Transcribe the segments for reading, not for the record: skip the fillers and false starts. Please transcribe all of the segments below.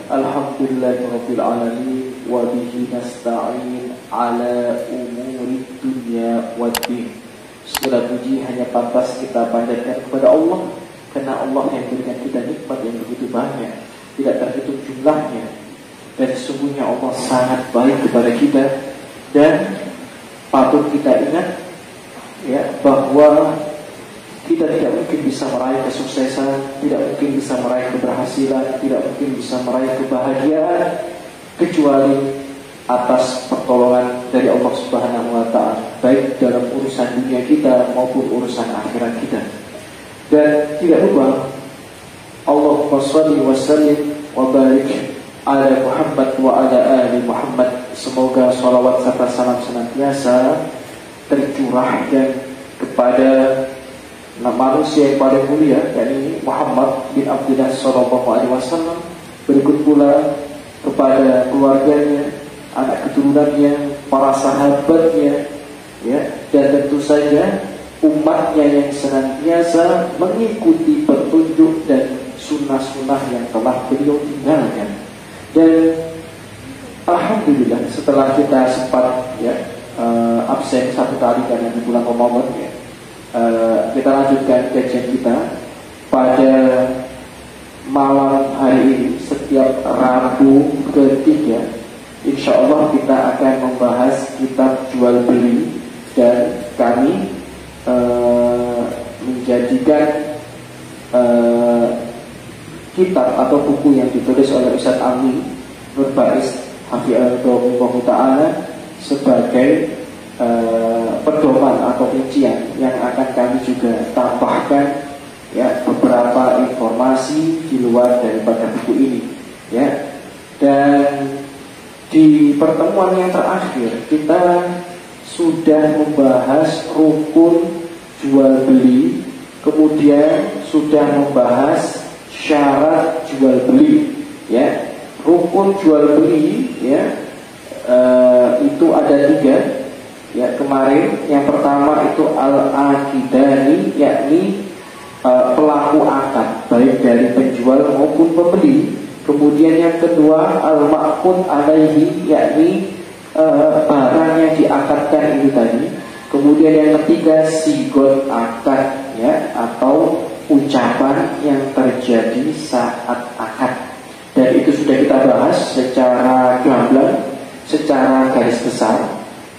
Alhamdulillahirabbil alamin wa bihi nasta'in ala umuri dunya waddin. Segala puji hanya pantas kita panjatkan kepada Allah, karena Allah yang berikan kita nikmat yang begitu banyak, tidak terhitung jumlahnya. Dan sesungguhnya Allah sangat baik kepada kita, dan patut kita ingat ya, bahwa kita tidak mungkin bisa meraih kesuksesan, tidak mungkin bisa meraih keberhasilan, tidak mungkin bisa meraih kebahagiaan kecuali atas pertolongan dari Allah Subhanahu wa Ta'ala, baik dalam urusan dunia kita maupun urusan akhirat kita. Dan tidak lupa Allahumma shalli wa sallim wa barik ala Muhammad wa ala ali Muhammad. Semoga sholawat serta salam senantiasa tercurahkan kepada manusia yang paling mulia, yakni Muhammad bin Abdullah sallallahu alaihi wasallam. Berikut pula kepada keluarganya, anak keturunannya, para sahabatnya, ya, dan tentu saja umatnya yang senantiasa mengikuti petunjuk dan sunnah-sunnah yang telah beliau tinggalkan. Dan alhamdulillah setelah kita sempat absen satu kali karena di bulan Ramadan, ya, kita lanjutkan kajian kita pada malam hari ini. Setiap Rabu ketiga insya Allah kita akan membahas kitab jual beli, dan kami menjadikan kitab atau buku yang ditulis oleh Ustaz Ami Nur Bais Hafizahullah Ta'ala sebagai pedoman atau rincian yang akan kami juga tambahkan, ya, beberapa informasi di luar daripada buku ini, ya. Dan di pertemuan yang terakhir kita sudah membahas rukun jual beli, kemudian sudah membahas syarat jual beli, ya. Rukun jual beli, ya, itu ada 3. Ya, kemarin yang pertama itu al-aqidani, yakni pelaku akad baik dari penjual maupun pembeli. Kemudian yang kedua al-ma'qud alaihi, yakni barang yang diakadkan itu tadi. Kemudian yang ketiga sigot akad, ya, atau ucapan yang terjadi saat akad. Dan itu sudah kita bahas secara gamblang, secara garis besar,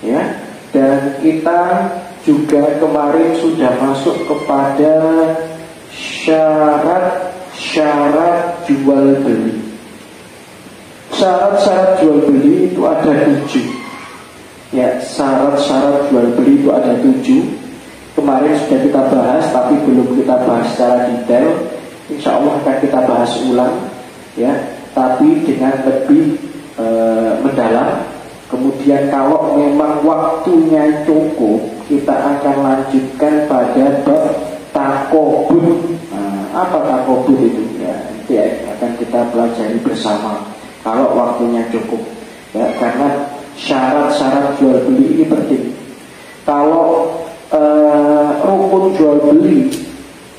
ya. Dan kita juga kemarin sudah masuk kepada syarat-syarat jual beli. Syarat-syarat jual beli itu ada 7. Ya, syarat-syarat jual beli itu ada 7. Kemarin sudah kita bahas, tapi belum kita bahas secara detail. Insya Allah akan kita bahas ulang, ya, tapi dengan lebih mendalam. Kemudian kalau memang waktunya cukup, kita akan lanjutkan pada bab takobut. Apa takobut itu? Ya, nanti akan kita pelajari bersama kalau waktunya cukup, ya, karena syarat-syarat jual beli ini penting. Kalau rukun jual beli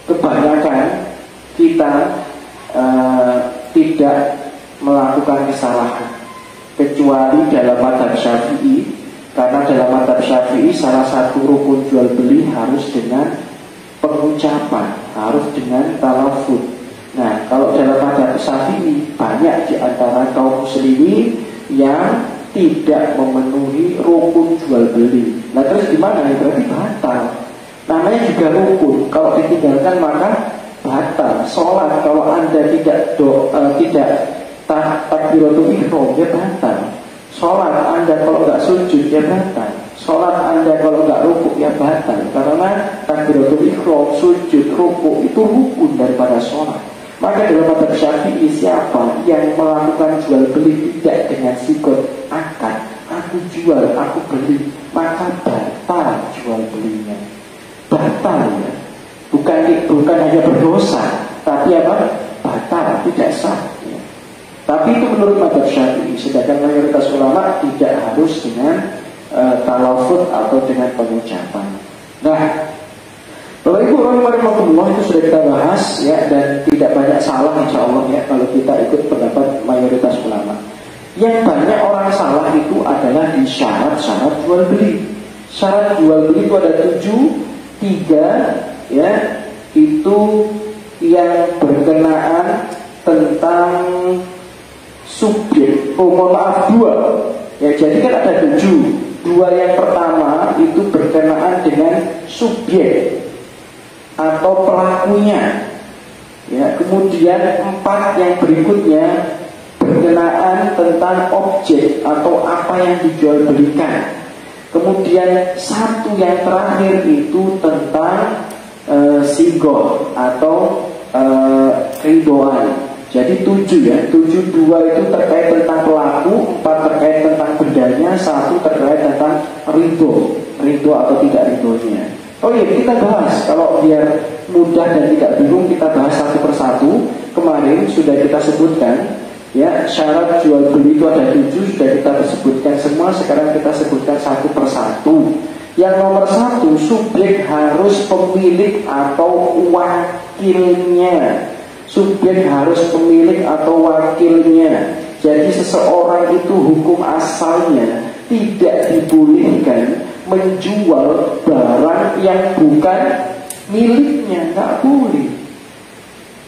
kebanyakan kita tidak melakukan kesalahan, kecuali dalam mazhab Syafi'i, karena dalam mazhab Syafi'i salah satu rukun jual beli harus dengan pengucapan, harus dengan talafuz. Nah, kalau dalam mazhab Syafi'i banyak di antara kaum muslimin yang tidak memenuhi rukun jual beli. Nah, terus gimana? Berarti batal. Namanya juga rukun. Kalau ditinggalkan maka batal. Sholat kalau Anda tidak takbiratul ihram, ya batal. Sholat Anda kalau nggak sujud, ya batal. Sholat Anda kalau nggak rukuk, ya batal. Karena takbiratul ihram, sujud, rukuk itu rukun daripada sholat. Maka dalam mazhab Syafi'i, siapa yang melakukan jual beli tidak dengan sigot akad, aku jual, aku beli, maka batal jual belinya. Batal, ya. Bukan hanya berdosa, tapi apa? Batal, tidak sah, ya. Tapi itu menurut mazhab Syafi'i. Sedangkan mayoritas ulama tidak harus dengan talafuz atau dengan pengucapan. Nah, Bapak Ibu rahimahumullah, itu sudah kita bahas ya, dan tidak banyak salah insya Allah ya kalau kita ikut pendapat mayoritas ulama. Yang banyak orang salah itu adalah di syarat-syarat jual beli. Syarat jual beli itu ada 3 ya, itu yang berkenaan tentang subjek. Mohon maaf 2 ya, jadi kan ada 7. 2 yang pertama itu berkenaan dengan subjek atau pelakunya ya. Kemudian 4 yang berikutnya berkenaan tentang objek atau apa yang dijual belikan. Kemudian 1 yang terakhir itu tentang sigo atau ridoan. Jadi 7 ya, 7, 2 itu terkait tentang pelaku, 4 terkait tentang bendanya, 1 terkait tentang ridho atau tidak ridhonya. Oh iya, kita bahas, kalau biar mudah dan tidak bingung, kita bahas satu persatu. Kemarin sudah kita sebutkan ya, syarat jual beli itu ada 7, sudah kita sebutkan semua. Sekarang kita sebutkan satu persatu. Yang nomor 1, subjek harus pemilik atau wakilnya. Subjek harus pemilik atau wakilnya. Jadi seseorang itu hukum asalnya tidak dibolehkan menjual barang yang bukan miliknya, nggak boleh.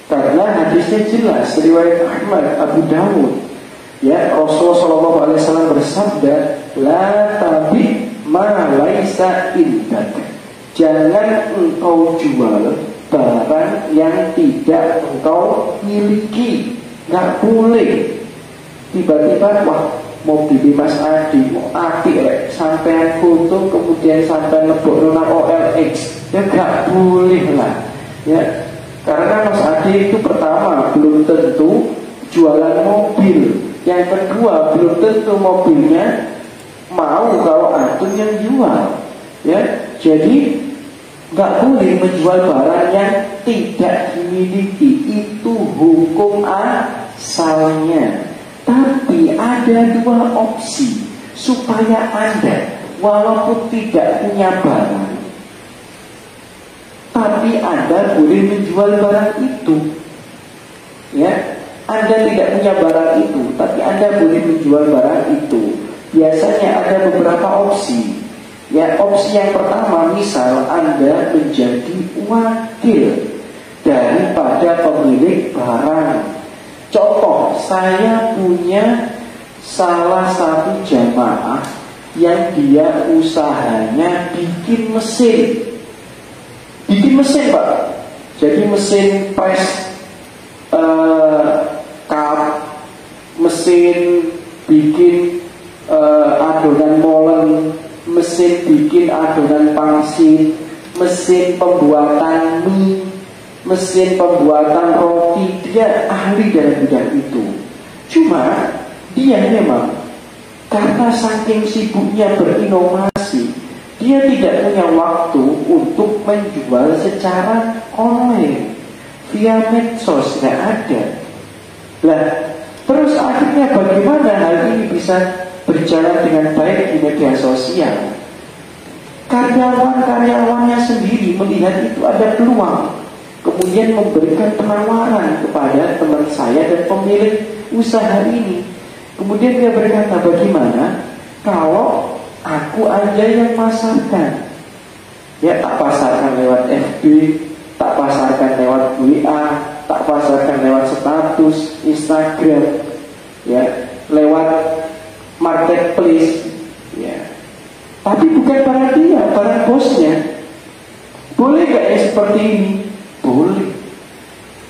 Karena hadisnya jelas, riwayat Ahmad, Abu Dawud. Ya, Rasulullah SAW bersabda, la tabi ma laisa indak. Jangan engkau jual barang yang tidak engkau miliki, nggak boleh. Tiba-tiba, wah, mau beli Mas Adi, mau apik sampean foto kemudian sampean lebok nona OLX, ya nggak boleh lah ya. Karena Mas Adi itu pertama belum tentu jualan mobil, yang kedua belum tentu mobilnya mau kalau antum yang jual ya. Jadi nggak boleh menjual barang yang tidak dimiliki, itu hukum asalnya. Tapi ada 2 opsi supaya Anda walaupun tidak punya barang, tapi Anda boleh menjual barang itu. Ya, Anda tidak punya barang itu, tapi Anda boleh menjual barang itu. Biasanya ada beberapa opsi. Ya, opsi yang pertama, misal Anda menjadi wakil daripada pemilik barang. Contoh, saya punya salah satu jamaah yang dia usahanya bikin mesin. Bikin mesin, Pak. Jadi mesin press cup, mesin bikin adonan molen, mesin bikin adonan pangsit, mesin pembuatan mie, mesin pembuatan roti. Dia ahli dalam bidang itu. Cuma dia memang karena saking sibuknya berinovasi, dia tidak punya waktu untuk menjual secara online via medsos, nggak ada. Lah, terus akhirnya bagaimana hal ini bisa berjalan dengan baik di media sosial? Karyawan-karyawannya sendiri melihat itu ada peluang, kemudian memberikan penawaran kepada teman saya dan pemilik usaha ini. Kemudian dia berkata, bagaimana kalau aku aja yang pasarkan? Ya, tak pasarkan lewat FB, tak pasarkan lewat WA, tak pasarkan lewat status Instagram, ya, lewat marketplace, ya. Tapi bukan barang dia, barang bosnya. Boleh gak ya seperti ini? Boleh.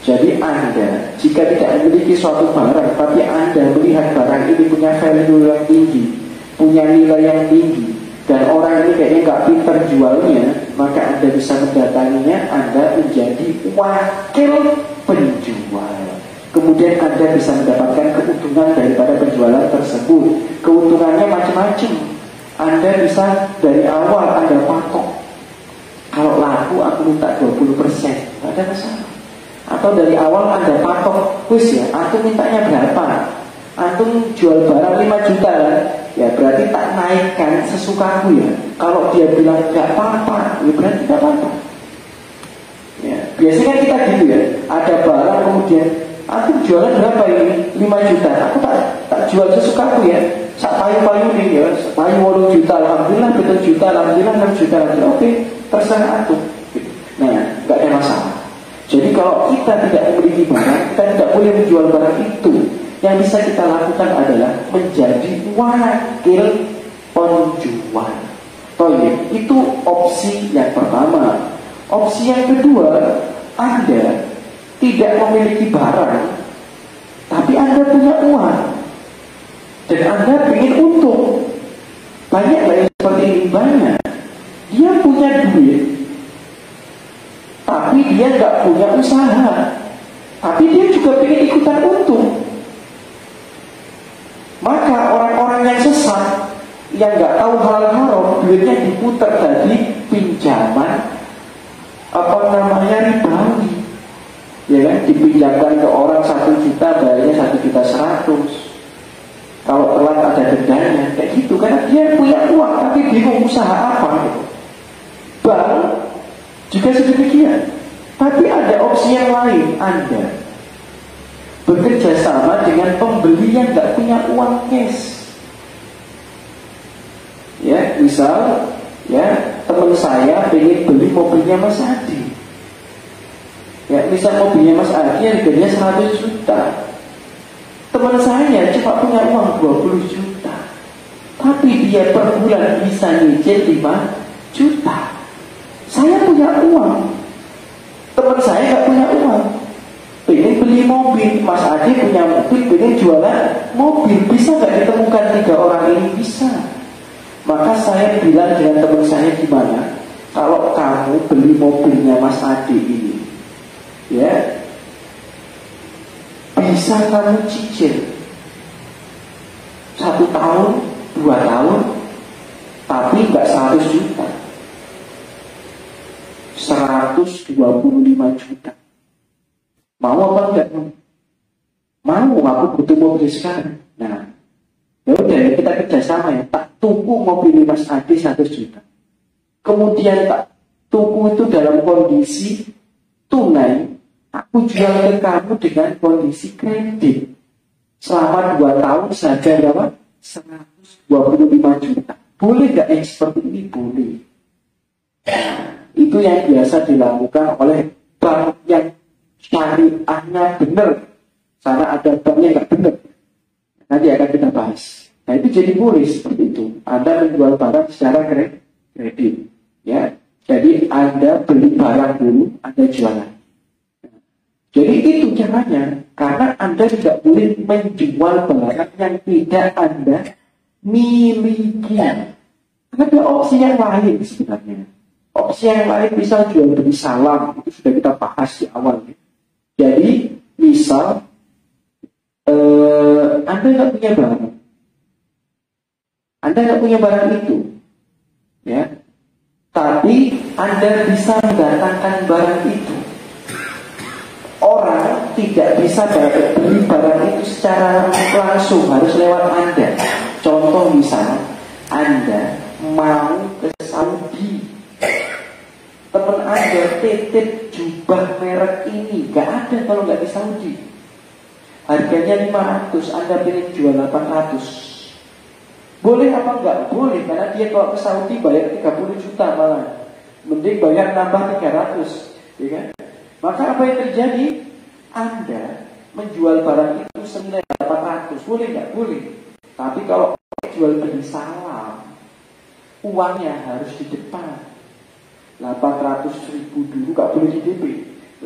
Jadi Anda jika tidak memiliki suatu barang, tapi Anda melihat barang ini punya value yang tinggi, punya nilai yang tinggi, dan orang ini kayaknya nggak pintar jualnya, maka Anda bisa mendatanginya. Anda menjadi wakil penjual. Kemudian Anda bisa mendapatkan keuntungan daripada penjualan tersebut. Keuntungannya macam-macam. Anda bisa dari awal Anda patok, kalau laku aku minta 20%, nggak ada masalah. Atau dari awal Anda patok, wis ya, aku mintanya berapa? Antum jual barang 5 juta kan? Ya berarti tak naikkan sesukaku ya. Kalau dia bilang gak apa-apa, ya berarti gak apa-apa. Biasanya kan kita gitu ya, ada barang kemudian aku jualan berapa ini? 5 juta. Aku tak jual sesuka aku ya. Sak payu-payu nih ya, payu 8 juta, alhamdulillah 7 juta, alhamdulillah 6 juta, alhamdulillah. Oke, terserah aku. Nah, nggak ada masalah. Jadi kalau kita tidak memiliki barang, kita tidak boleh menjual barang itu. Yang bisa kita lakukan adalah menjadi wakil penjual. Toyib, itu opsi yang pertama. Opsi yang kedua, Anda tidak memiliki barang, tapi Anda punya uang, dan Anda ingin untung. Banyak yang seperti ini, banyak. Dia punya duit, tapi dia nggak punya usaha, tapi dia juga ingin ikutan untung. Maka orang-orang yang sesat, yang nggak tahu halal haram, duitnya diputar dari pinjaman ribawi, ya kan? Dipinjamkan ke orang 1 juta, bayarnya 1.100.000. Kalau telat ada dendanya, kayak gitu. Karena dia punya uang tapi bingung usaha apa gitu. Bank juga sedemikian. Tapi ada opsi yang lain. Anda bekerja sama dengan pembeli yang nggak punya uang cash. Ya, misal ya, teman saya pengen beli mobilnya Mas Adi. Ya, misal mobilnya Mas Adi harganya 100 juta. Teman saya cuma punya uang 20 juta. Tapi dia per bulan bisa nyicil 5 juta. Saya punya uang, teman saya nggak punya uang. Pengen beli mobil, Mas Adi punya mobil, pengen jualan mobil. Bisa nggak ditemukan 3 orang ini? Bisa. Maka saya bilang dengan teman saya, gimana kalau kamu beli mobilnya Mas Adi ini, ya, bisa kamu cicil 1 tahun, 2 tahun, tapi nggak 100 juta, 125 juta. Mau apa enggak? Mau, aku butuh mobil sekarang. Nah, ya udah, kita kerjasama ya. Tak tuku mobil Mas Adi 100 juta. Kemudian tak tuku itu dalam kondisi tunai. Aku jual ke kamu dengan kondisi kredit. Selama 2 tahun saja berapa? 125 juta. Boleh nggak yang seperti ini? Boleh. Nah, itu yang biasa dilakukan oleh bank yang syariahnya benar. Karena ada banknya nggak benar. Nanti akan kita bahas. Nah, itu jadi boleh seperti itu. Anda menjual barang secara kredit, ya. Jadi Anda beli barang dulu, Anda jualan. Jadi itu caranya. Karena Anda tidak boleh menjual barang yang tidak Anda miliki. Ada opsi yang lain sebenarnya. Opsi yang lain bisa jual beli salam. Itu sudah kita bahas di awal. Jadi misal Anda nggak punya barang, Anda nggak punya barang itu, ya, tapi Anda bisa mendatangkan barang itu. Orang tidak bisa beli barang itu secara langsung, harus lewat Anda. Contoh misal, Anda mau ke Saudi, teman Anda titip jubah merek ini, nggak ada kalau nggak di Saudi. Harganya 500, Anda pilih jual 800. Boleh apa enggak? Boleh, karena dia kalau ke Saudi bayar 30 juta malah. Mending bayar nambah 300, ya kan? Maka apa yang terjadi? Anda menjual barang itu senilai 800, boleh nggak? Boleh. Tapi kalau jual beli salam, uangnya harus di depan. 800.000 dulu, nggak boleh di DP.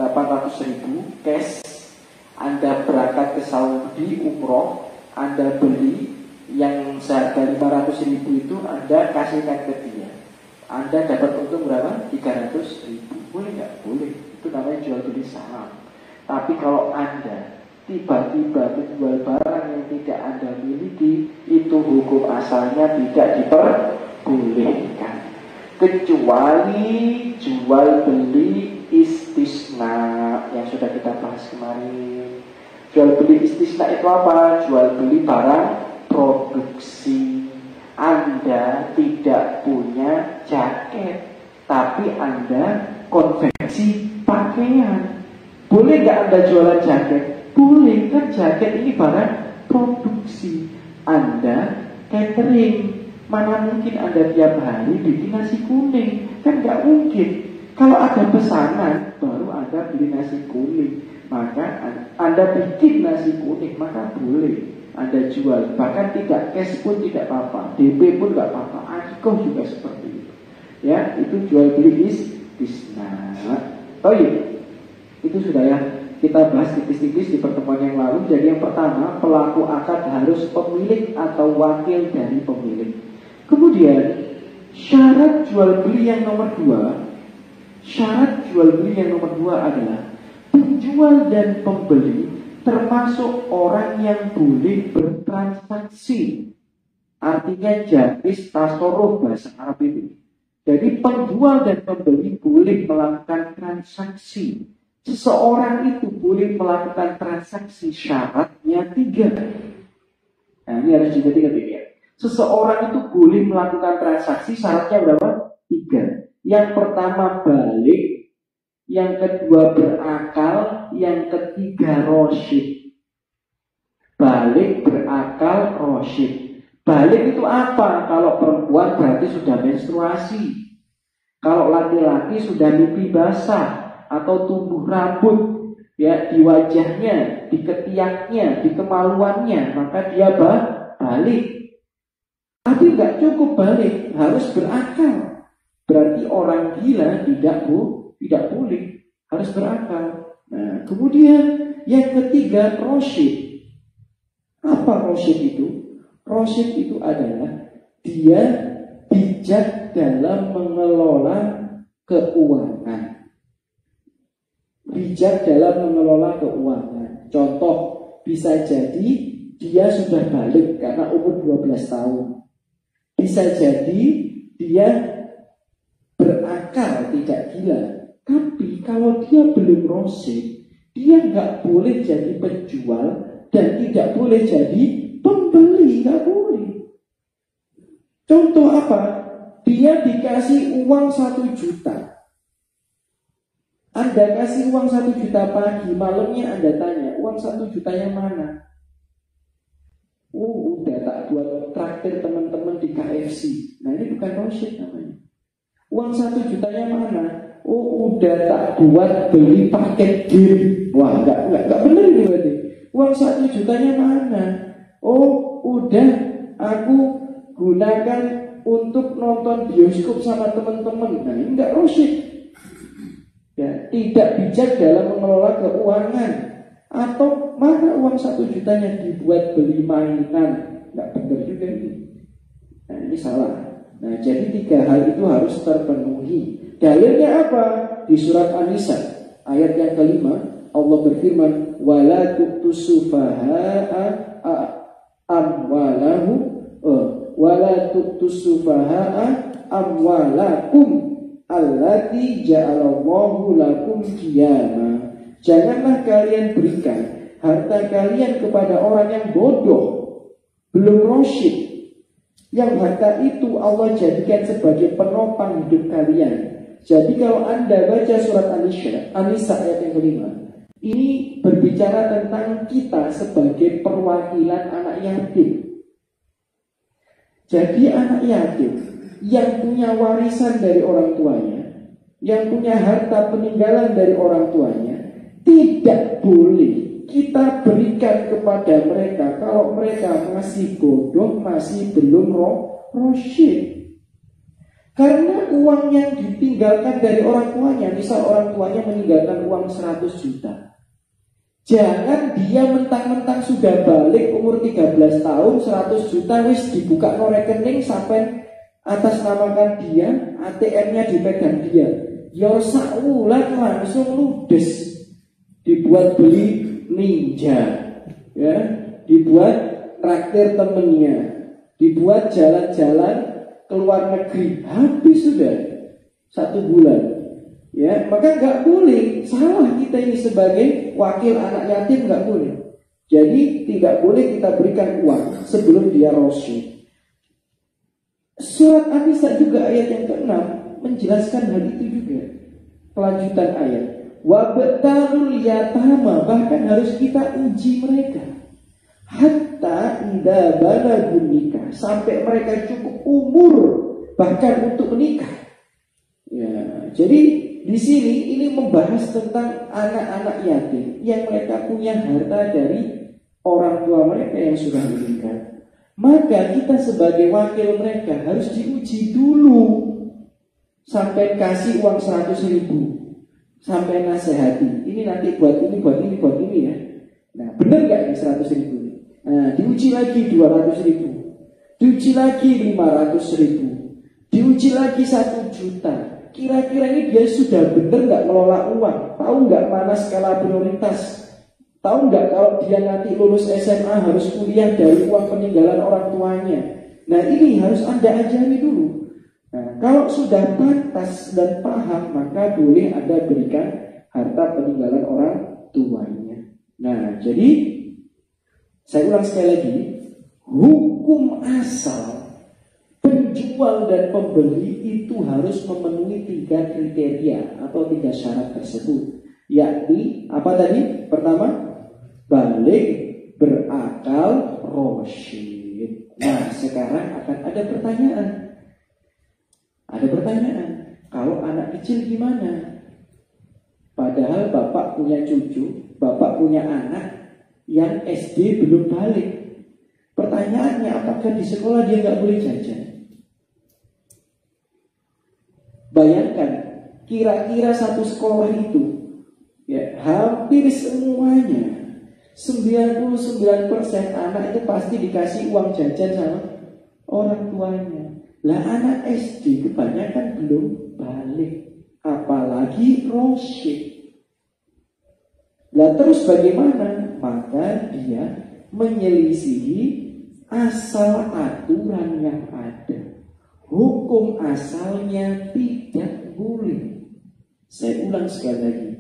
800.000 cash. Anda berangkat ke Saudi umroh, Anda beli yang seharga 500.000 itu, Anda kasihkan ke dia. Anda dapat untung berapa? 300.000. Boleh nggak? Boleh. Itu namanya jual beli saham. Tapi kalau Anda tiba-tiba menjual barang yang tidak Anda miliki, itu hukum asalnya tidak diperbolehkan. Kecuali jual beli istisna yang sudah kita bahas kemarin. Jual beli istisna itu apa? Jual beli barang produksi. Anda tidak punya jaket, tapi Anda konveksi pakaian. nggak Anda jualan jaket? Boleh, kan jaket ini barang produksi. Anda catering, mana mungkin Anda tiap hari bikin nasi kuning? Kan nggak mungkin. Kalau ada pesanan, baru Anda beli nasi kuning. Maka Anda bikin nasi kuning, maka boleh Anda jual. Bahkan tidak cash pun tidak apa-apa, DP pun nggak apa-apa. Akikoh juga seperti itu. Ya, itu jual beli bisnis. Oh iya, itu sudah ya kita bahas tipis-tipis di pertemuan yang lalu. Jadi yang pertama, pelaku akad harus pemilik atau wakil dari pemilik. Kemudian syarat jual beli yang nomor 2, syarat jual beli yang nomor 2 adalah penjual dan pembeli termasuk orang yang boleh bertransaksi. Artinya jaris tasarruf bahasa Arab itu. Jadi penjual dan pembeli boleh melakukan transaksi. Seseorang itu boleh melakukan transaksi, syaratnya 3. Nah ini harus diingat ya. Seseorang itu boleh melakukan transaksi, syaratnya berapa? 3. Yang pertama balik, yang kedua berakal, yang ketiga rosyid. Balik, berakal, rosyid. Balik itu apa? Kalau perempuan berarti sudah menstruasi. Kalau laki-laki sudah mimpi basah atau tumbuh rambut ya di wajahnya, di ketiaknya, di kemaluannya, maka dia balik. Tapi nggak cukup balik, harus berakal. Berarti orang gila tidak boleh, harus berakal. Nah, kemudian yang ketiga rosyid. Apa rosyid itu? Rosyid itu adalah dia bijak dalam mengelola keuangan. Bijak dalam mengelola keuangan. Contoh, bisa jadi dia sudah balik karena umur 12 tahun. Bisa jadi dia berakal, tidak gila. Tapi kalau dia belum rosyid, dia nggak boleh jadi penjual dan tidak boleh jadi pembeli, nggak boleh. Contoh apa? Dia dikasih uang 1 juta. Anda kasih uang 1 juta pagi, malamnya Anda tanya, uang 1 jutanya mana? Udah tak buat traktir teman-teman di KFC. Nah ini bukan rosyid namanya. Uang 1 jutanya mana? Udah tak buat beli paket game. Wah, enggak benar ini berarti. Uang 1 jutanya mana? Udah aku gunakan untuk nonton bioskop sama teman-teman. Nah ini enggak rosyid. Ya, tidak bijak dalam mengelola keuangan. Atau mana uang 1 jutanya dibuat beli mainan? Enggak benar juga ini. Nah ini salah. Nah jadi 3 hal itu harus terpenuhi. Dalilnya apa? Di surat An-Nisa ayat yang kelima, Allah berfirman, wala tu'tus sufaha'a amwalahu wala tu'tus sufaha'a amwalakum allati ja'alallahu lakum qiyama. Janganlah kalian berikan harta kalian kepada orang yang bodoh, belum rosyid, yang harta itu Allah jadikan sebagai penopang hidup kalian. Jadi kalau Anda baca surat An-Nisa ayat yang kelima, ini berbicara tentang kita sebagai perwakilan anak yatim. Jadi anak yatim yang punya warisan dari orang tuanya, yang punya harta peninggalan dari orang tuanya, tidak boleh kita berikan kepada mereka kalau mereka masih bodoh, masih belum rosyid. Karena uang yang ditinggalkan dari orang tuanya, misal orang tuanya meninggalkan uang 100 juta, jangan dia mentang-mentang sudah balik umur 13 tahun 100 juta wis dibuka no rekening sampai atas namakan dia, ATM-nya dipegang dia. Ya saulan langsung ludes. Dibuat beli ninja, ya, dibuat traktir temennya, dibuat jalan-jalan keluar negeri, habis sudah 1 bulan. Ya, maka nggak boleh, salah kita ini sebagai wakil anak yatim, nggak boleh. Jadi tidak boleh kita berikan uang sebelum dia rosyid. Surat An-Nisa juga ayat yang ke-6 menjelaskan hal itu juga. Kelanjutan ayat, Wabtalul yatama, bahkan harus kita uji mereka. Hatta idza balagun nikah, sampai mereka cukup umur bahkan untuk menikah. Ya, jadi di sini ini membahas tentang anak-anak yatim yang mereka punya harta dari orang tua mereka yang sudah meninggal. Maka kita sebagai wakil mereka harus diuji dulu sampai kasih uang 100.000. Sampai nasihati, ini nanti buat ini ya. Nah, benar gak ini 100.000? Nah, diuji lagi 200.000, diuji lagi 500.000, diuji lagi 1 juta. Kira-kira ini dia sudah benar gak ngelola uang? Tahu gak mana skala prioritas? Tahu gak kalau dia nanti lulus SMA harus kuliah dari uang peninggalan orang tuanya? Nah, ini harus Anda ajari dulu. Nah, kalau sudah pantas dan paham, maka boleh Anda berikan harta peninggalan orang tuanya. Nah, jadi saya ulang sekali lagi, hukum asal penjual dan pembeli itu harus memenuhi 3 kriteria atau 3 syarat tersebut. Yakni apa tadi? Pertama, balik, berakal, rasyid. Nah, sekarang akan ada pertanyaan. Kalau anak kecil gimana? Padahal bapak punya cucu, bapak punya anak yang SD belum balik. Pertanyaannya, apakah di sekolah dia nggak boleh jajan? Bayangkan, kira-kira satu sekolah itu, ya hampir semuanya 99% anak itu pasti dikasih uang jajan sama orang tuanya. Lah anak SD kebanyakan belum balik, apalagi rasyid. Lah terus bagaimana? Maka dia menyelisihi asal aturan yang ada. Hukum asalnya tidak boleh. Saya ulang sekali lagi.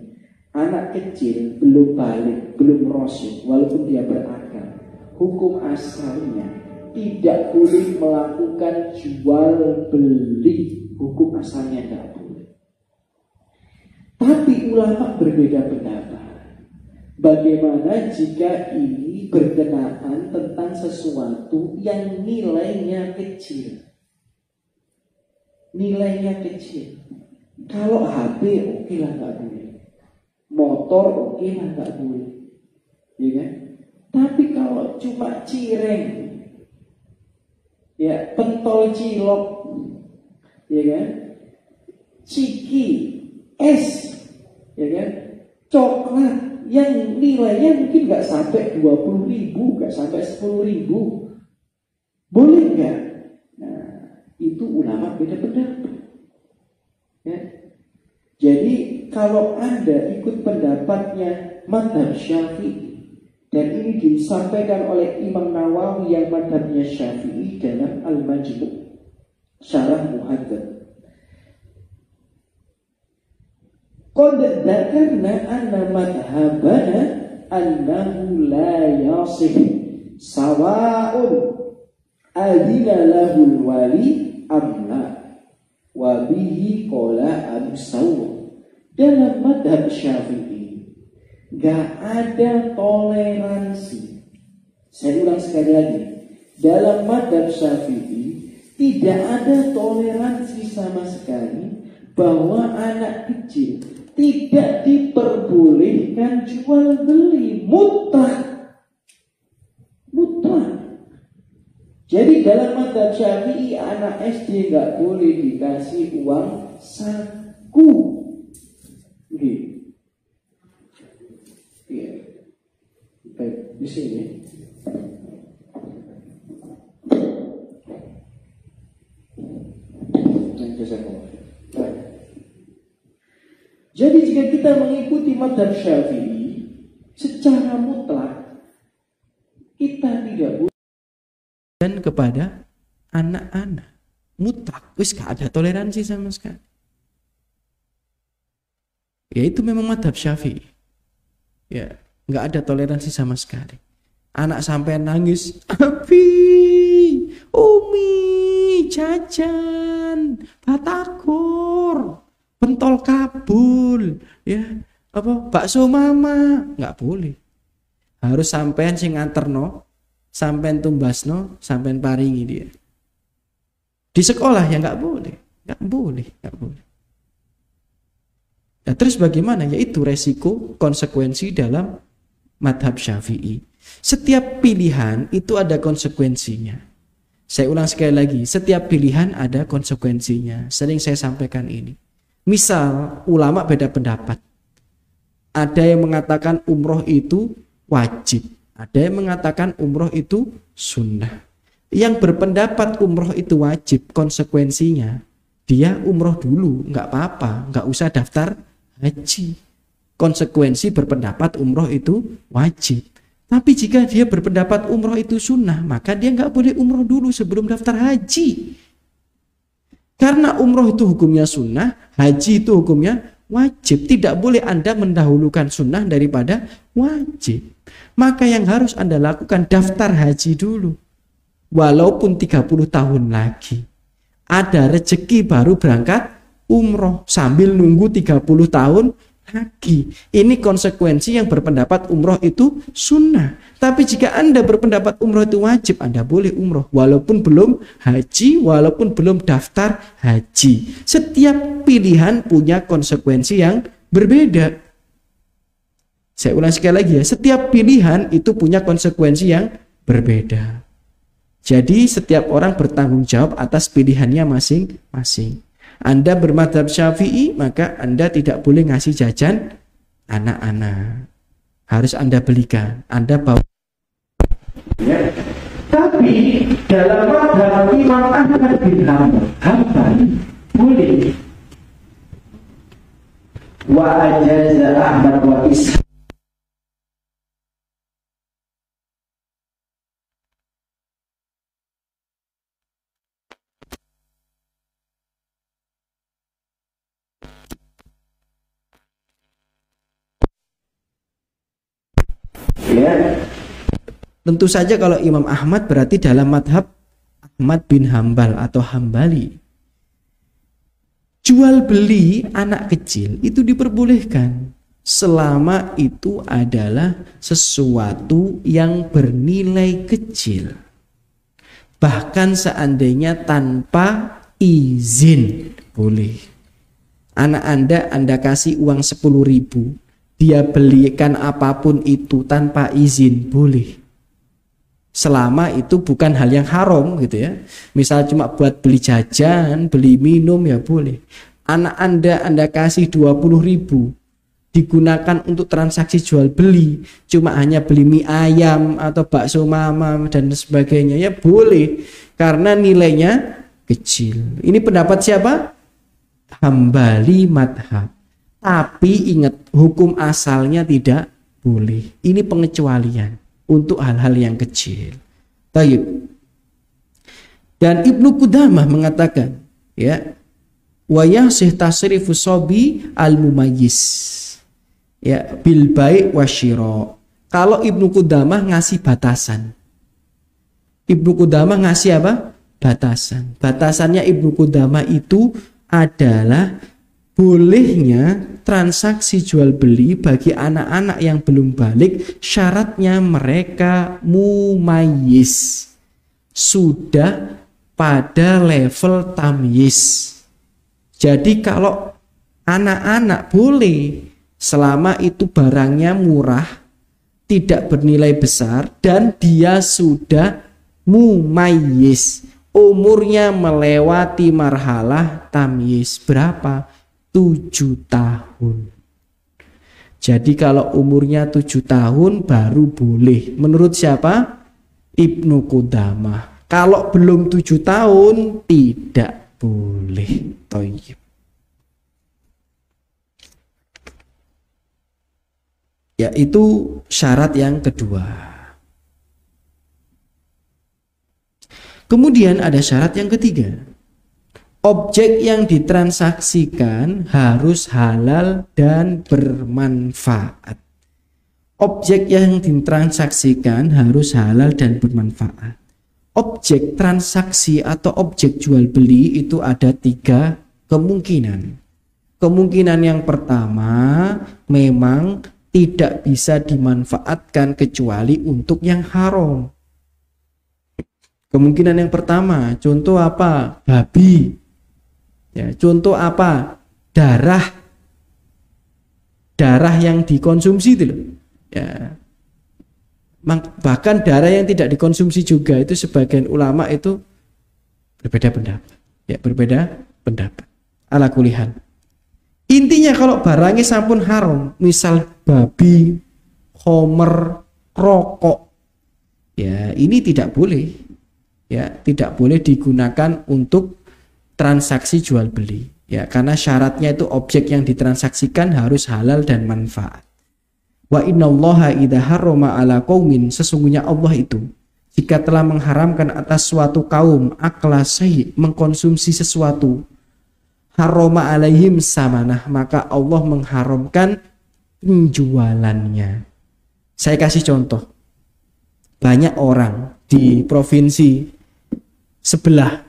Anak kecil belum balik, belum rasyid, walaupun dia berakal, hukum asalnya tidak boleh melakukan jual beli. Hukum asalnya tidak boleh. Tapi ulama berbeda pendapat. Bagaimana jika ini berkenaan tentang sesuatu yang nilainya kecil? Nilainya kecil. Kalau HP oke lah nggak boleh. Motor oke lah nggak boleh. Ya kan? Tapi kalau cuma cireng, ya pentol cilok, ya kan, ciki, es, ya kan, coklat yang nilainya mungkin nggak sampai 20.000, nggak sampai 10.000, boleh nggak? Nah, itu ulama beda pendapat. Ya. Jadi kalau Anda ikut pendapatnya mazhab Syafi'i, dan ini disampaikan oleh Imam Nawawi yang madhabnya Syafi'i dalam Al-Majmu' Syarah Muhadzab. Qad dzakarna anna madhhabana annahu la yasih sawa'un adina lahul wali amla wa bihi qala Abu Sawr. Dalam madhab Syafi'i gak ada toleransi. Saya ulang sekali lagi. Dalam madhab Syafi'i tidak ada toleransi sama sekali bahwa anak kecil tidak diperbolehkan jual beli. Mutlak. Jadi dalam madhab Syafi'i anak SD gak boleh dikasih uang saku. Gitu. Ya. Baik, di sini. Jadi jika kita mengikuti mazhab Syafi'i secara mutlak, kita tidak boleh dan kepada anak-anak mutlak, wis gak ada toleransi sama sekali. Ya itu memang mazhab Syafi'i. Ya, nggak ada toleransi sama sekali. Anak sampai nangis, Abi, Umi, jajan, batagor, pentol Kabul, ya, bakso mama, nggak boleh. Harus sampean sing nganterno, sampean tumbasno, sampean paringi dia. Di sekolah ya nggak boleh. Nah, terus bagaimana? Yaitu resiko konsekuensi dalam madhab Syafi'i. Setiap pilihan itu ada konsekuensinya. Saya ulang sekali lagi, setiap pilihan ada konsekuensinya. Sering saya sampaikan ini. Misal, ulama beda pendapat. Ada yang mengatakan umroh itu wajib. Ada yang mengatakan umroh itu sunnah. Yang berpendapat umroh itu wajib, konsekuensinya dia umroh dulu, nggak apa-apa, nggak usah daftar haji. Konsekuensi berpendapat umroh itu wajib. Tapi jika dia berpendapat umroh itu sunnah, maka dia nggak boleh umroh dulu sebelum daftar haji. Karena umroh itu hukumnya sunnah, haji itu hukumnya wajib. Tidak boleh Anda mendahulukan sunnah daripada wajib. Maka yang harus Anda lakukan daftar haji dulu. Walaupun 30 tahun lagi. Ada rezeki baru berangkat umroh sambil nunggu 30 tahun lagi. Ini konsekuensi yang berpendapat umroh itu sunnah. Tapi jika Anda berpendapat umroh itu wajib, Anda boleh umroh walaupun belum haji, walaupun belum daftar haji. Setiap pilihan punya konsekuensi yang berbeda. Saya ulang sekali lagi ya, setiap pilihan itu punya konsekuensi yang berbeda. Jadi setiap orang bertanggung jawab atas pilihannya masing-masing. Anda bermadhab Syafi'i, maka Anda tidak boleh ngasih jajan anak-anak. Harus Anda belikan. Anda bawa. Ya. Tapi dalam madhab Imam Ahmad bin Hanbal boleh. Wa ajaza Ahmad wa Ishaq. Ya. Tentu saja kalau Imam Ahmad berarti dalam madhab Ahmad bin Hambal atau Hambali. Jual beli anak kecil itu diperbolehkan selama itu adalah sesuatu yang bernilai kecil. Bahkan seandainya tanpa izin boleh. Anak Anda kasih uang 10.000. Dia belikan apapun itu tanpa izin boleh. Selama itu bukan hal yang haram gitu ya. Misal cuma buat beli jajan, beli minum ya boleh. Anak Anda kasih 20.000 digunakan untuk transaksi jual beli, cuma hanya beli mie ayam atau bakso mama dan sebagainya ya boleh karena nilainya kecil. Ini pendapat siapa? Hambali madhab. Tapi ingat, hukum asalnya tidak boleh. Ini pengecualian untuk hal-hal yang kecil. Tayyib. Dan Ibnu Qudamah mengatakan, ya, wa yasih tasrifu sobi al-mumayyiz, ya, bil bai' wasyira. Kalau Ibnu Qudamah ngasih batasan. Ibnu Qudamah ngasih apa? Batasan. Batasannya Ibnu Qudamah itu adalah bolehnya transaksi jual beli bagi anak-anak yang belum balik, syaratnya mereka mumayyiz, sudah pada level tamyiz. Jadi kalau anak-anak boleh selama itu barangnya murah, tidak bernilai besar dan dia sudah mumayyiz, umurnya melewati marhalah tamyiz. Berapa? 7 tahun. Jadi kalau umurnya 7 tahun baru boleh. Menurut siapa? Ibnu Qudamah. Kalau belum 7 tahun tidak boleh. Thayyib. Yaitu syarat yang kedua. Kemudian ada syarat yang ketiga. Objek yang ditransaksikan harus halal dan bermanfaat. Objek yang ditransaksikan harus halal dan bermanfaat. Objek transaksi atau objek jual beli itu ada 3 kemungkinan. Kemungkinan yang pertama memang tidak bisa dimanfaatkan kecuali untuk yang haram. Kemungkinan yang pertama, contoh apa? Babi. Ya, contoh apa? Darah yang dikonsumsi itu loh. Ya. Bahkan darah yang tidak dikonsumsi juga itu sebagian ulama itu berbeda pendapat. Ya, berbeda pendapat. Ala kulihan. Intinya kalau barangnya sampun haram, misal babi, khamr, rokok, ya ini tidak boleh. Ya, tidak boleh digunakan untuk transaksi jual beli. Ya, karena syaratnya itu objek yang ditransaksikan harus halal dan manfaat. Wa innallaha idza harrama ala qaumin, sesungguhnya Allah itu jika telah mengharamkan atas suatu kaum akla syai', mengkonsumsi sesuatu, harrama alaihim samanah, maka Allah mengharamkan penjualannya. Saya kasih contoh. Banyak orang di provinsi sebelah,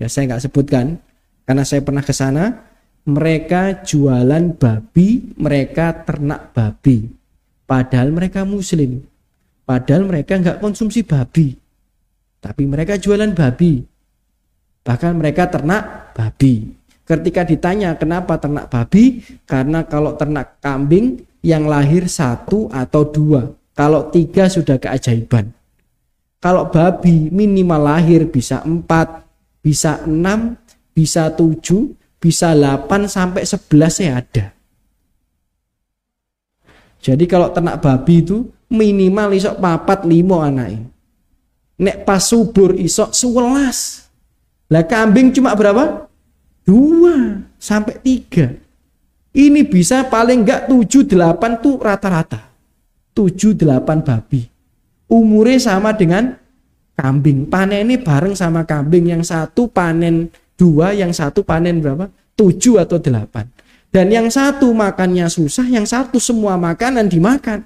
ya saya nggak sebutkan karena saya pernah ke sana, mereka jualan babi, mereka ternak babi, padahal mereka muslim, padahal mereka nggak konsumsi babi, tapi mereka jualan babi, bahkan mereka ternak babi. Ketika ditanya kenapa ternak babi, karena kalau ternak kambing yang lahir 1 atau 2, kalau 3 sudah keajaiban. Kalau babi minimal lahir bisa 4, bisa 6, bisa 7, bisa 8 sampai 11 ya ada. Jadi kalau ternak babi itu minimal isok 4, 5 anaknya. Nek pas subur isok 11. Lah kambing cuma berapa? 2 sampai 3. Ini bisa paling enggak 7, 8 tuh rata-rata. 7, 8 babi. Umurnya sama dengan kambing. Panen ini bareng sama kambing. Yang satu panen 2, yang satu panen berapa? 7 atau 8. Dan yang satu makannya susah, yang satu semua makanan dimakan.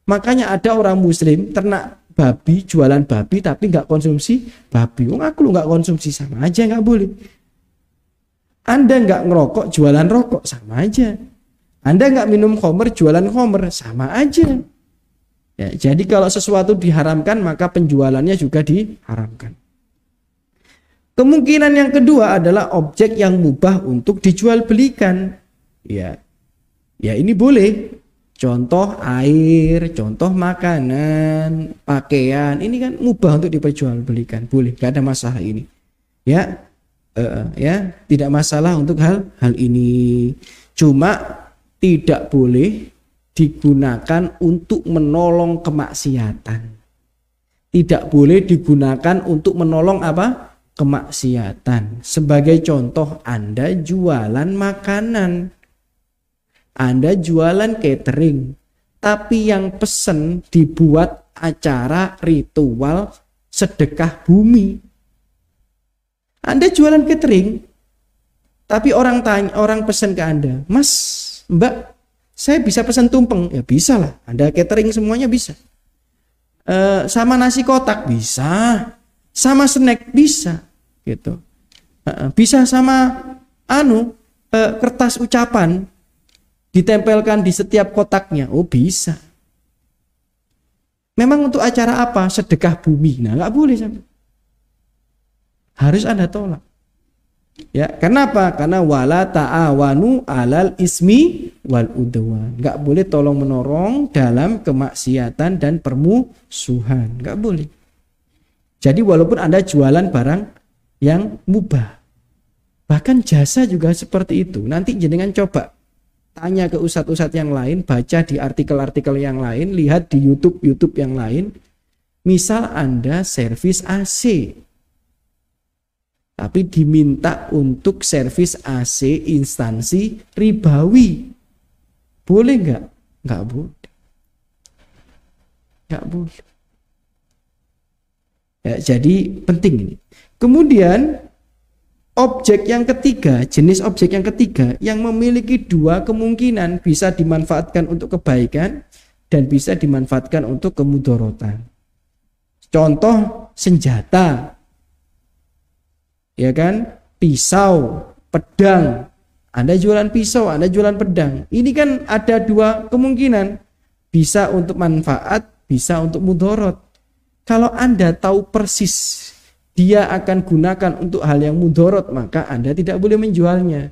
Makanya ada orang muslim ternak babi, jualan babi tapi nggak konsumsi babi. Aku lu nggak konsumsi, sama aja nggak boleh. Anda nggak ngerokok, jualan rokok, sama aja. Anda nggak minum khamr, jualan khamr, sama aja. Ya, jadi kalau sesuatu diharamkan maka penjualannya juga diharamkan. Kemungkinan yang kedua adalah objek yang mubah untuk dijual belikan. Ya ini boleh. Contoh air, contoh makanan, pakaian, ini kan mubah untuk diperjualbelikan, boleh, gak ada masalah ini. Ya, tidak masalah untuk hal ini. Cuma tidak boleh digunakan untuk menolong kemaksiatan. Tidak boleh digunakan untuk menolong apa? Kemaksiatan. Sebagai contoh, Anda jualan makanan, Anda jualan catering, tapi yang pesen dibuat acara ritual sedekah bumi. Anda jualan catering, tapi orang pesen ke Anda, Mas, Mbak, saya bisa pesan tumpeng. Ya bisa lah, Anda catering semuanya bisa. Sama nasi kotak bisa, sama snack bisa, gitu. Bisa sama kertas ucapan ditempelkan di setiap kotaknya. Oh bisa. Memang untuk acara apa? Sedekah bumi. Nah nggak boleh sampai. Harus Anda tolak. Ya, kenapa? Karena wala ta'awanu alal ismi wal udwan. Nggak boleh tolong menolong dalam kemaksiatan dan permusuhan. Nggak boleh. Jadi walaupun Anda jualan barang yang mubah, bahkan jasa juga seperti itu. Nanti jenengan coba tanya ke ustadz-ustadz yang lain, baca di artikel-artikel yang lain, lihat di YouTube yang lain. Misal Anda servis AC, tapi diminta untuk servis AC instansi ribawi. Boleh nggak? Nggak boleh. Nggak boleh. Ya, jadi penting ini. Kemudian objek yang ketiga, jenis objek yang ketiga yang memiliki dua kemungkinan, bisa dimanfaatkan untuk kebaikan dan bisa dimanfaatkan untuk kemudorotan. Contoh senjata, ya kan, pisau, pedang, Anda jualan pisau, Anda jualan pedang. Ini kan ada dua kemungkinan. Bisa untuk manfaat, bisa untuk mudorot. Kalau Anda tahu persis dia akan gunakan untuk hal yang mudorot, maka Anda tidak boleh menjualnya.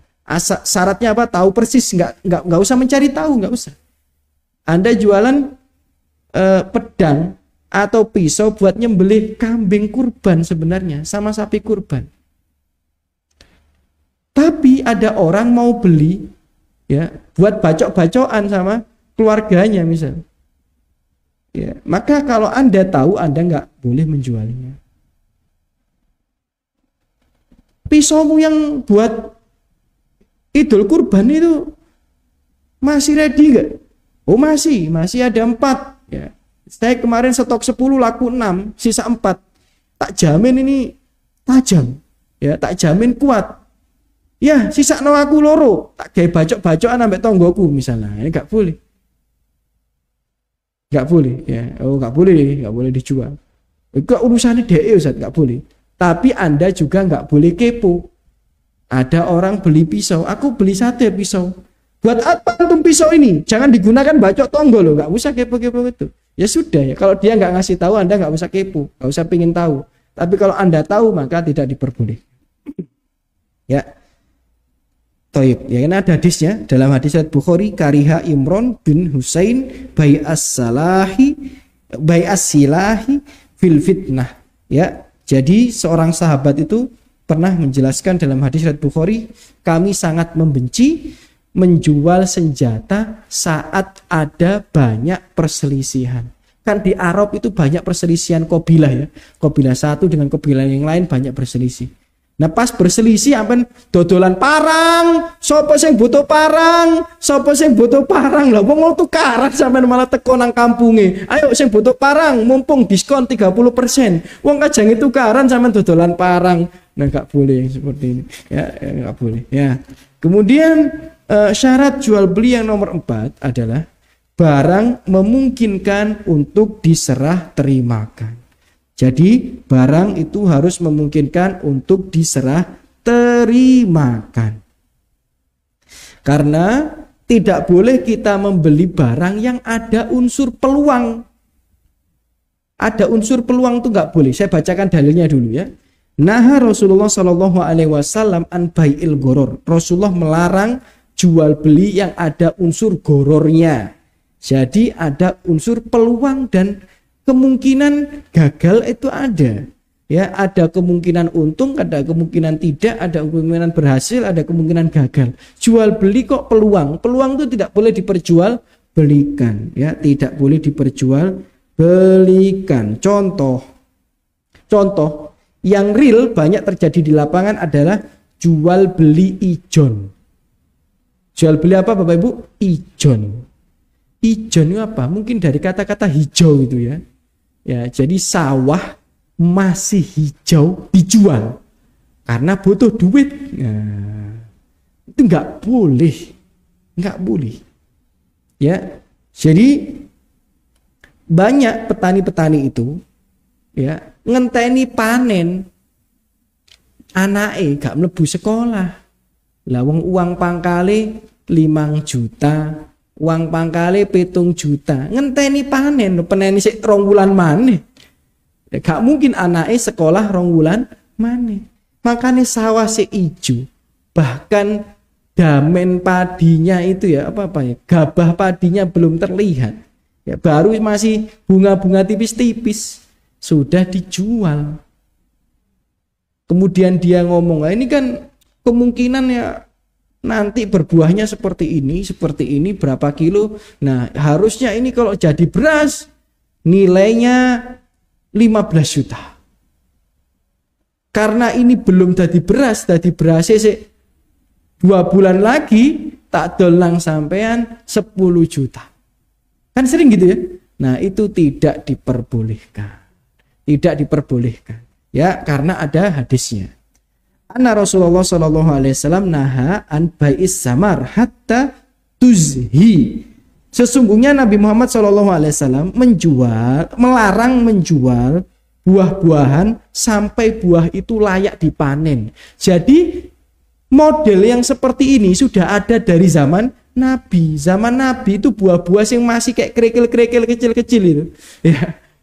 Syaratnya apa? Tahu persis, nggak usah mencari tahu, nggak usah. Anda jualan pedang atau pisau buat nyembelih kambing kurban sebenarnya, sama sapi kurban. Tapi ada orang mau beli ya buat bacok-bacokan sama keluarganya misal. Ya, maka kalau Anda tahu, Anda nggak boleh menjualnya. Pisaumu yang buat idul kurban itu masih ready nggak? Oh masih ada 4 ya. Saya kemarin stok 10 laku 6, sisa 4. Tak jamin ini tajam ya, tak jamin kuat. Ya, sisa no aku loro, tak gawe bacok-bacokan ambek tonggoku misalnya. Ini enggak boleh. Enggak boleh ya. Oh, enggak boleh dijual. Itu urusannya DE Ustaz, enggak boleh. Tapi Anda juga enggak boleh kepo. Ada orang beli pisau, aku beli sate pisau. Buat apa antum pisau ini? Jangan digunakan bacok tonggo loh, enggak usah kepo-kepo itu. Ya sudah ya, kalau dia enggak ngasih tahu, Anda enggak usah kepo, enggak usah pengin tahu. Tapi kalau Anda tahu, maka tidak diperbolehkan. Ya. Taib, ya kan ada hadisnya dalam hadis riwayat Bukhari, kariha Imron bin Husain bai as-silahi fil fitnah. Ya, jadi seorang sahabat itu pernah menjelaskan dalam hadis riwayat Bukhari, kami sangat membenci menjual senjata saat ada banyak perselisihan. Kan di Arab itu banyak perselisihan kabilah ya. Kabilah satu dengan kabilah yang lain banyak berselisih. Nah pas berselisih ampen dodolan parang, sapa sing butuh parang, lah wong mau tukaran sampean malah teko nang kampunge. Ayo sing butuh parang mumpung diskon 30%. Wong kajange tukaran sampean dodolan parang. Nah enggak boleh yang seperti ini. Ya enggak boleh. Ya. Kemudian syarat jual beli yang nomor 4 adalah barang memungkinkan untuk diserah terimakan. Jadi barang itu harus memungkinkan untuk diserah terimakan. Karena tidak boleh kita membeli barang yang ada unsur peluang. Ada unsur peluang itu nggak boleh. Saya bacakan dalilnya dulu ya. Naha Rasulullah Shallallahu Alaihi Wasallam an bai'il goror. Rasulullah melarang jual beli yang ada unsur gorornya. Jadi ada unsur peluang dan kemungkinan gagal itu ada. Ya, ada kemungkinan untung, ada kemungkinan tidak, ada kemungkinan berhasil, ada kemungkinan gagal. Jual beli kok peluang. Peluang itu tidak boleh diperjualbelikan, ya, tidak boleh diperjualbelikan. Contoh yang real banyak terjadi di lapangan adalah jual beli ijon. Jual beli apa Bapak Ibu? Ijon. Ijon itu apa? Mungkin dari kata-kata hijau itu ya. Ya, jadi sawah masih hijau dijual karena butuh duit. Nah, itu nggak boleh. Ya, jadi banyak petani-petani itu ya ngenteni panen anake gak mlebu sekolah. Lah wong uang pangkale 5 juta. Uang pangkale 7 juta. Ngenteni panen, peneni sik 2 wulan maneh. Ya, gak mungkin anake sekolah 2 wulan maneh. Makanya sawah sik ijo. Bahkan damen padinya itu ya apa ya? Gabah padinya belum terlihat. Ya, baru masih bunga-bunga tipis-tipis sudah dijual. Kemudian dia ngomong, "Ini kan kemungkinan ya nanti berbuahnya seperti ini berapa kilo. Nah harusnya ini kalau jadi beras nilainya 15 juta. Karena ini belum jadi beras sih 2 bulan lagi tak dolang sampean 10 juta. Kan sering gitu ya. Nah itu tidak diperbolehkan. Ya karena ada hadisnya. Anna Rasulullah sallallahu alaihi wasallam naha an bai'is samar hatta tuzhi. Sesungguhnya Nabi Muhammad sallallahu alaihi wasallam melarang menjual buah-buahan sampai buah itu layak dipanen. Jadi Model yang seperti ini sudah ada dari zaman Nabi. Zaman Nabi itu buah-buah yang masih kayak kerikil-kerikil kecil-kecil itu.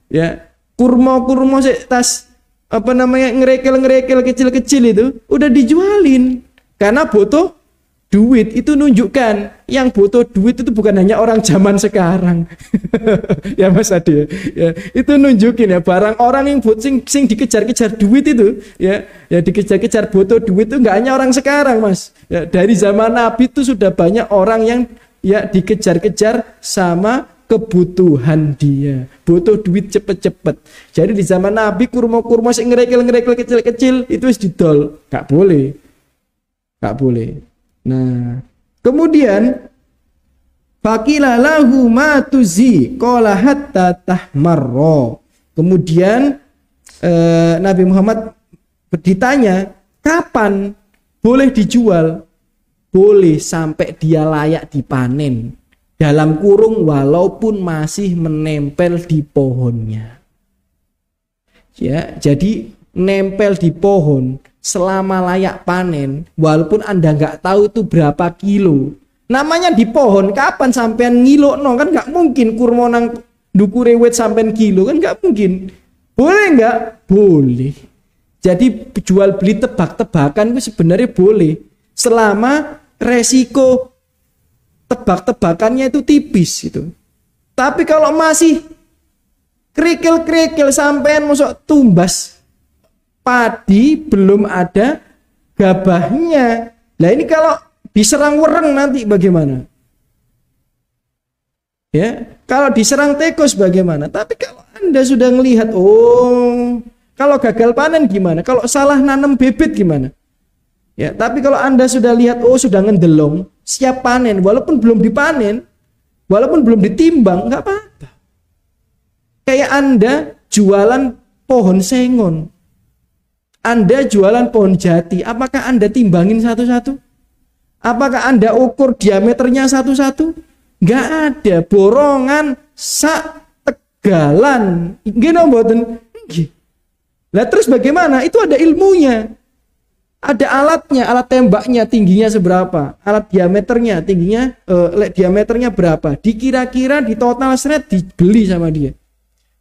Ya. Kurma-kurma tas ngerekel-ngerekel kecil-kecil itu udah dijualin. Karena butuh duit, itu nunjukkan yang butuh duit itu bukan hanya orang zaman sekarang. Ya Mas Ade, ya itu nunjukin ya barang orang yang sing dikejar-kejar duit itu ya dikejar-kejar butuh duit itu nggak hanya orang sekarang Mas ya, dari zaman Nabi itu sudah banyak orang yang ya dikejar-kejar sama kebutuhan dia, butuh duit cepet-cepet. Jadi di zaman Nabi kurma-kurma sing ngerekel-ngerekel kecil-kecil itu wis didol, nggak boleh. Nah, kemudian faqila lahu ma tuzi qala hatta tahmarra. Kemudian Nabi Muhammad ditanya, kapan boleh dijual? Boleh sampai dia layak dipanen. Dalam kurung walaupun masih menempel di pohonnya. Ya, jadi nempel di pohon selama layak panen, walaupun Anda nggak tahu itu berapa kilo. Namanya di pohon, kapan sampean ngilokno kan nggak mungkin kurma nang dukure wit sampean kilo kan nggak mungkin. Boleh nggak? Boleh. Jadi jual beli tebak-tebakan itu sebenarnya boleh selama resiko tebak-tebakannya itu tipis itu. Tapi kalau masih kerikil-kerikil sampean masuk tumbas padi belum ada gabahnya. Nah ini kalau diserang wereng nanti bagaimana? Ya, kalau diserang tikus bagaimana? Tapi kalau Anda sudah melihat, oh, kalau gagal panen gimana? Kalau salah nanam bibit gimana? Ya, tapi kalau Anda sudah lihat, oh sudah ngendelong, siap panen, walaupun belum dipanen, walaupun belum ditimbang, nggak apa-apa. Kayak Anda jualan pohon sengon. Anda jualan pohon jati, apakah Anda timbangin satu-satu? Apakah Anda ukur diameternya satu-satu? Nggak ada, borongan sak tegalan. Gini mboten. Lah terus bagaimana? Itu ada ilmunya. Ada alatnya, alat tembaknya tingginya seberapa? Alat diameternya tingginya diameternya berapa? Dikira-kira di total seret dibeli sama dia.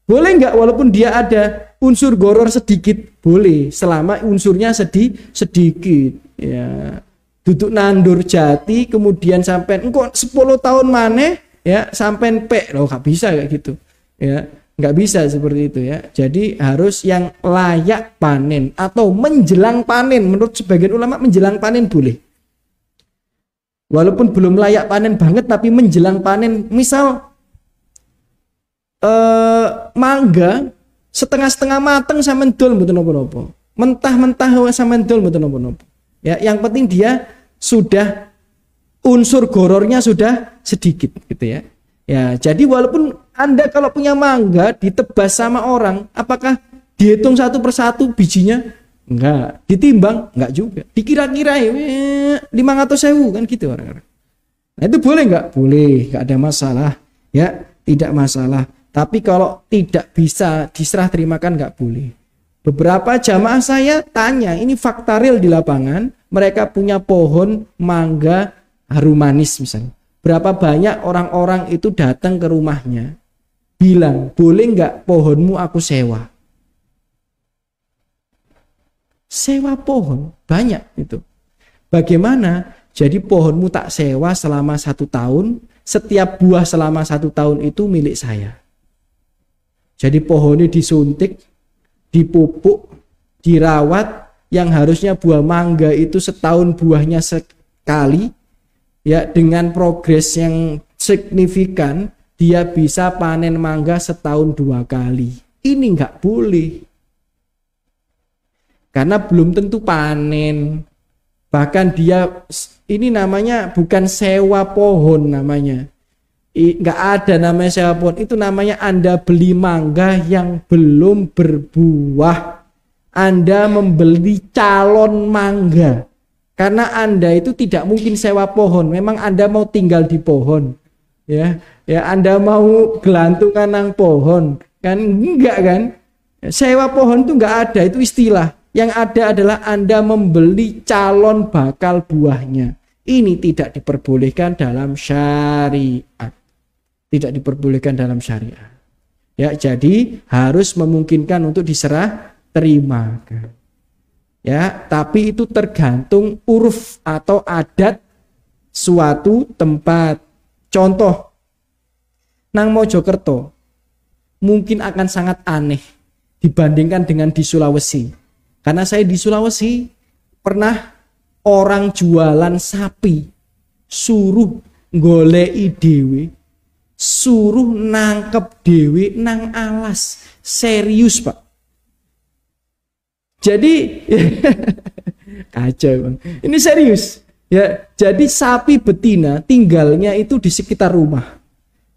Boleh nggak walaupun dia ada unsur goror sedikit? Boleh, selama unsurnya sedikit. Ya, duduk nandur jati, kemudian sampai engkau 10 tahun maneh, ya sampai pek loh, nggak bisa kayak gitu. Ya, nggak bisa seperti itu ya. Jadi harus yang layak panen atau menjelang panen. Menurut sebagian ulama menjelang panen boleh. Walaupun belum layak panen banget, tapi menjelang panen. Misal mangga setengah-setengah mateng sama mendol mboten napa-napa. Mentah-mentah sama mendol mboten napa-napa. Ya, yang penting dia sudah unsur gorornya sudah sedikit gitu ya. Ya, jadi walaupun Anda kalau punya mangga ditebas sama orang, apakah dihitung satu persatu bijinya? Enggak. Ditimbang? Enggak juga. Dikira-kira 500.000 kan gitu orang-orang. Nah, itu boleh enggak? Boleh, enggak ada masalah. Ya, tidak masalah. Tapi kalau tidak bisa diserah terimakan nggak boleh. Beberapa jamaah saya tanya, ini fakta real di lapangan, mereka punya pohon mangga harum manis misalnya. Berapa banyak orang-orang itu datang ke rumahnya, bilang, boleh nggak pohonmu aku sewa? Sewa pohon, banyak itu. Bagaimana? Jadi pohonmu tak sewa selama 1 tahun, setiap buah selama 1 tahun itu milik saya. Jadi pohonnya disuntik, dipupuk, dirawat, yang harusnya buah mangga itu setahun buahnya sekali, ya dengan progres yang signifikan, dia bisa panen mangga setahun 2 kali. Ini nggak boleh. Karena belum tentu panen. Bahkan dia, ini namanya bukan sewa pohon namanya. Nggak ada namanya sewa pohon, itu namanya Anda beli mangga yang belum berbuah. Anda membeli calon mangga. Karena Anda itu tidak mungkin sewa pohon. Memang Anda mau tinggal di pohon. Ya Anda mau gelantungan nang pohon. Kan enggak kan? Sewa pohon itu enggak ada, itu istilah. Yang ada adalah Anda membeli calon bakal buahnya. Ini tidak diperbolehkan dalam syariat. Tidak diperbolehkan dalam syariat. Ya, jadi harus memungkinkan untuk diserah terimakan. Ya, tapi itu tergantung uruf atau adat suatu tempat. Contoh, nang Mojokerto mungkin akan sangat aneh dibandingkan dengan di Sulawesi. Karena saya di Sulawesi pernah orang jualan sapi suruh goleki dhewe, suruh nangkep dhewe nang alas. Serius, Pak. Jadi kacau, Bang. Ini serius. Ya, jadi sapi betina tinggalnya itu di sekitar rumah.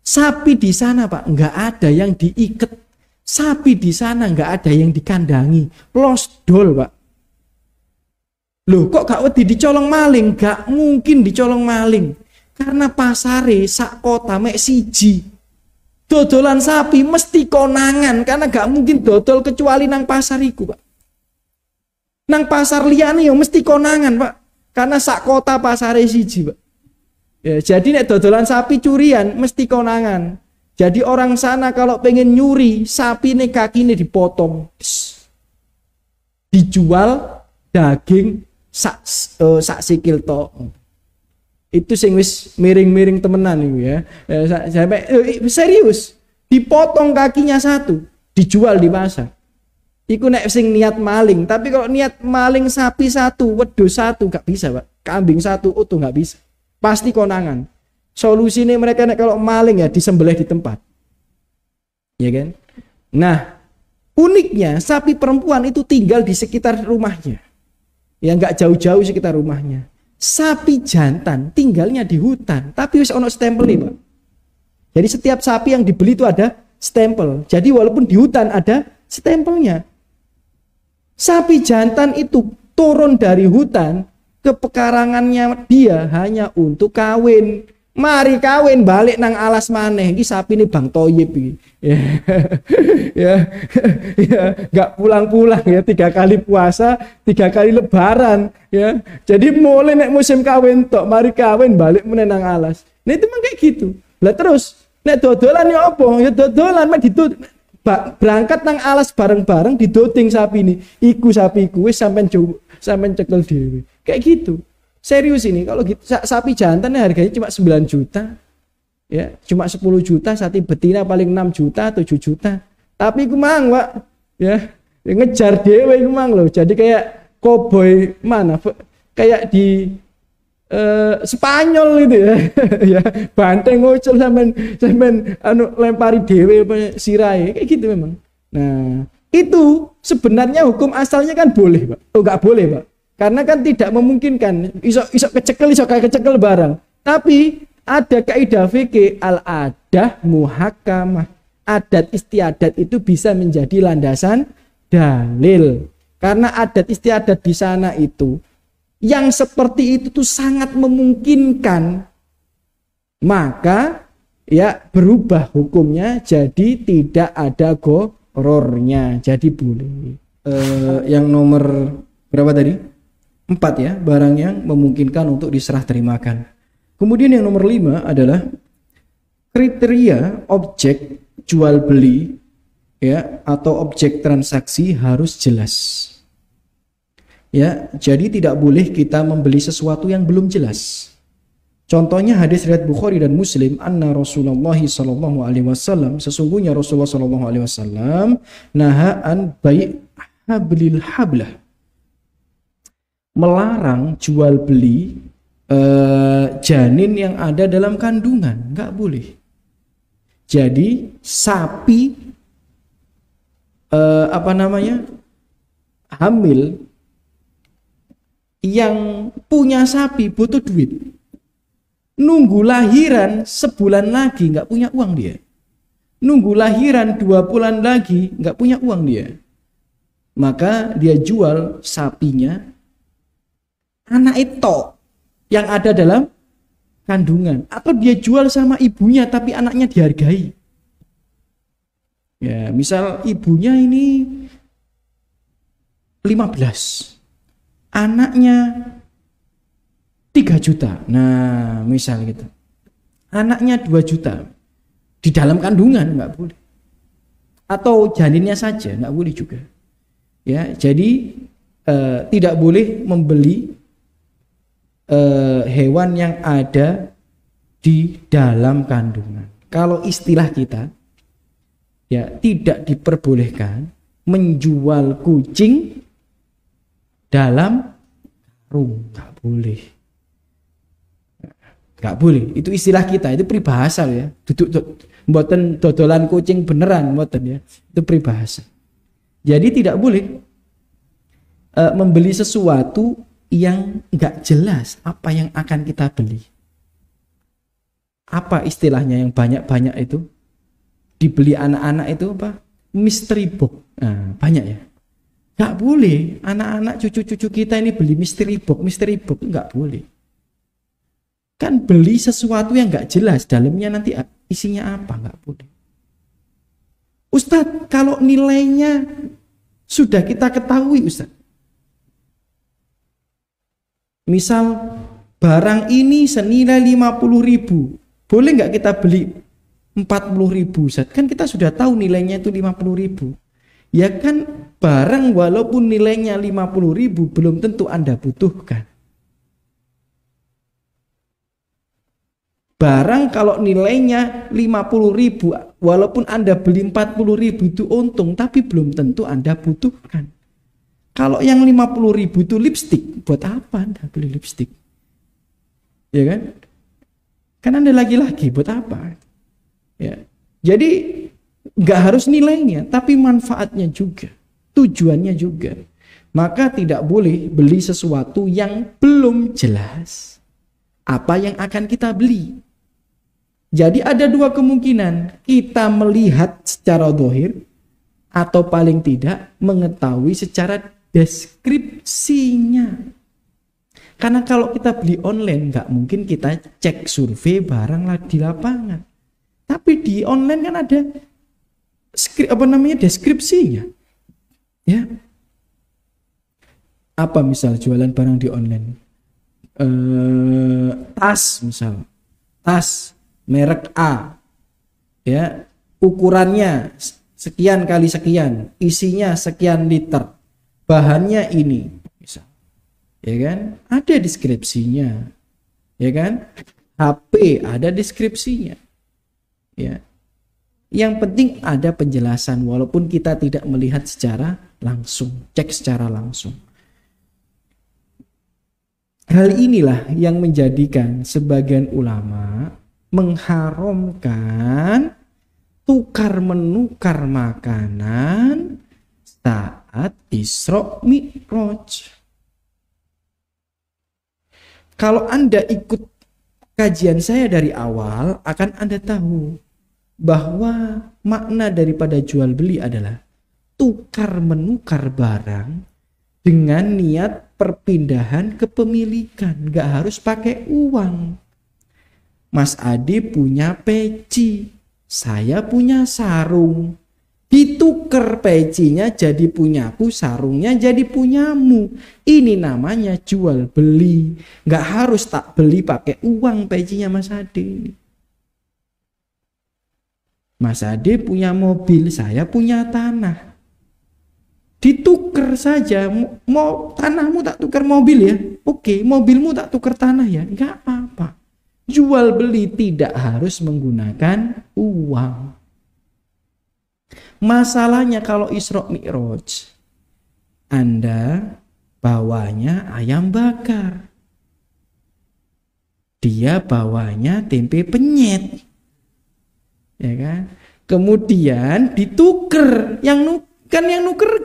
Sapi di sana, Pak, nggak ada yang diikat. Sapi di sana nggak ada yang dikandangi. Losdol, Pak. Loh, kok gak wedi dicolong maling? Gak mungkin dicolong maling. Karena pasare sak kota mek siji. Dodolan sapi mesti konangan. Karena gak mungkin dodol kecuali nang pasar iku, Pak. Nang pasar liyane yo mesti konangan, Pak. Karena sak kota pasare siji, Pak. Ya, jadi nek dodolan sapi curian mesti konangan. Jadi orang sana kalau pengen nyuri sapi nih kakine dipotong, dijual daging sak sikil to. Itu sing wis miring-miring temenan iku ya. Sampai serius dipotong kakinya satu, dijual di pasar. Iku nek sing niat maling, tapi kalau niat maling sapi satu, wedhus satu gak bisa, Pak. Kambing satu utuh gak bisa. Pasti konangan. Solusinya mereka kalau maling ya disembelih di tempat. Ya kan? Nah, uniknya sapi perempuan itu tinggal di sekitar rumahnya. Ya nggak jauh-jauh sekitar rumahnya. Sapi jantan tinggalnya di hutan, tapi wis ono stempel nih, Pak. Jadi setiap sapi yang dibeli itu ada stempel. Jadi walaupun di hutan ada stempelnya. Sapi jantan itu turun dari hutan ke pekarangannya dia hanya untuk kawin. Mari kawin balik nang alas maneh. Iki sapi ini Bang Toyib iki. Ya, nggak pulang-pulang ya, 3 kali puasa, 3 kali lebaran ya. Jadi mulai nek musim kawin tok, mari kawin balik meneh nang alas. Nah itu memang kayak gitu. Lah terus nek dodolan ya apa? Ya dodolan mek berangkat nang alas bareng-bareng didoting sapi ini. Iku sapiku wis sampean cekel dhewe. Kayak gitu. Serius ini, kalau gitu sapi jantan harganya cuma 9 juta. Ya, cuma 10 juta, sapi betina paling 6 juta, 7 juta. Tapi iku mang, Pak. Ya, ngejar dhewe iku mang loh. Jadi kayak koboi mana? Kayak di Spanyol gitu ya. Ya, banteng ngucul sampean lempari dhewe sirai. Kayak gitu memang. Nah, itu sebenarnya hukum asalnya kan boleh, Pak. Oh, enggak boleh, Pak. Karena kan tidak memungkinkan iso kayak kecekel barang. Tapi ada kaidah fikih al-adah muhakamah. Adat istiadat itu bisa menjadi landasan dalil. Karena adat istiadat di sana itu yang seperti itu tuh sangat memungkinkan. Maka ya berubah hukumnya jadi tidak ada gorornya. Jadi boleh. Yang nomor berapa tadi? 4 ya, barang yang memungkinkan untuk diserah terimakan. Kemudian yang nomor 5 adalah kriteria objek jual beli ya atau objek transaksi harus jelas. Ya, jadi tidak boleh kita membeli sesuatu yang belum jelas. Contohnya hadis riwayat Bukhari dan Muslim, anna Rasulullah sallallahu alaihi wasallam, sesungguhnya Rasulullah sallallahu alaihi wasallam naha an bai' hablil hablah, melarang jual beli janin yang ada dalam kandungan, nggak boleh. Jadi sapi hamil yang punya sapi butuh duit, nunggu lahiran sebulan lagi nggak punya uang dia, nunggu lahiran 2 bulan lagi nggak punya uang dia, maka dia jual sapinya anak itu yang ada dalam kandungan, atau dia jual sama ibunya tapi anaknya dihargai. Ya, misal ibunya ini 15. Anaknya 3 juta. Nah, misal gitu. Anaknya 2 juta. Di dalam kandungan nggak boleh. Atau janinnya saja nggak boleh juga. Ya, jadi tidak boleh membeli hewan yang ada di dalam kandungan. Kalau istilah kita, ya tidak diperbolehkan menjual kucing dalam karung, nggak boleh. Nggak boleh, itu istilah kita, itu peribahasa ya. Mboten dodolan kucing beneran, mboten ya. Itu peribahasa. Jadi tidak boleh membeli sesuatu yang nggak jelas apa yang akan kita beli. Apa istilahnya yang banyak-banyak itu? Dibeli anak-anak itu apa? Mystery box. Nah, banyak ya. Nggak boleh, anak-anak cucu-cucu kita ini beli mystery box nggak boleh. Kan beli sesuatu yang nggak jelas dalamnya nanti isinya apa, nggak boleh. Ustadz, kalau nilainya sudah kita ketahui Ustadz, misal barang ini senilai 50.000, boleh nggak kita beli 40.000 Ustadz? Kan kita sudah tahu nilainya itu 50.000. Ya kan, barang walaupun nilainya 50.000 belum tentu Anda butuhkan. Barang kalau nilainya 50.000, walaupun Anda beli 40.000 itu untung, tapi belum tentu Anda butuhkan. Kalau yang 50.000 itu lipstik, buat apa Anda beli lipstik? Ya kan? Kan Anda laki-laki, buat apa? Ya. Jadi nggak harus nilainya, tapi manfaatnya juga, tujuannya juga. Maka tidak boleh beli sesuatu yang belum jelas apa yang akan kita beli. Jadi ada 2 kemungkinan, kita melihat secara zahir atau paling tidak mengetahui secara deskripsinya. Karena kalau kita beli online nggak mungkin kita cek survei barang di lapangan. Tapi di online kan ada deskripsinya. Ya. Apa misal jualan barang di online? Tas misal. Tas merek A, ya, ukurannya sekian kali sekian, isinya sekian liter, bahannya ini, misal, ya kan, ada deskripsinya, ya kan, HP ada deskripsinya, ya, yang penting ada penjelasan walaupun kita tidak melihat secara langsung, cek secara langsung. Hal inilah yang menjadikan sebagian ulama mengharamkan tukar menukar makanan saat Isra Mi'raj. Kalau Anda ikut kajian saya dari awal, akan Anda tahu bahwa makna daripada jual beli adalah tukar menukar barang dengan niat perpindahan kepemilikan, nggak harus pakai uang. Mas Adi punya peci, saya punya sarung. Ditukar pecinya jadi punyaku, sarungnya jadi punyamu. Ini namanya jual beli. Nggak harus tak beli pakai uang pecinya Mas Adi. Mas Adi punya mobil, saya punya tanah. Ditukar saja, mau tanahmu tak tukar mobil ya? Oke, mobilmu tak tukar tanah ya? Nggak apa-apa. Jual beli tidak harus menggunakan uang. Masalahnya kalau Isra Mi'raj, Anda bawanya ayam bakar, dia bawanya tempe penyet, ya kan? Kemudian dituker, yang nuker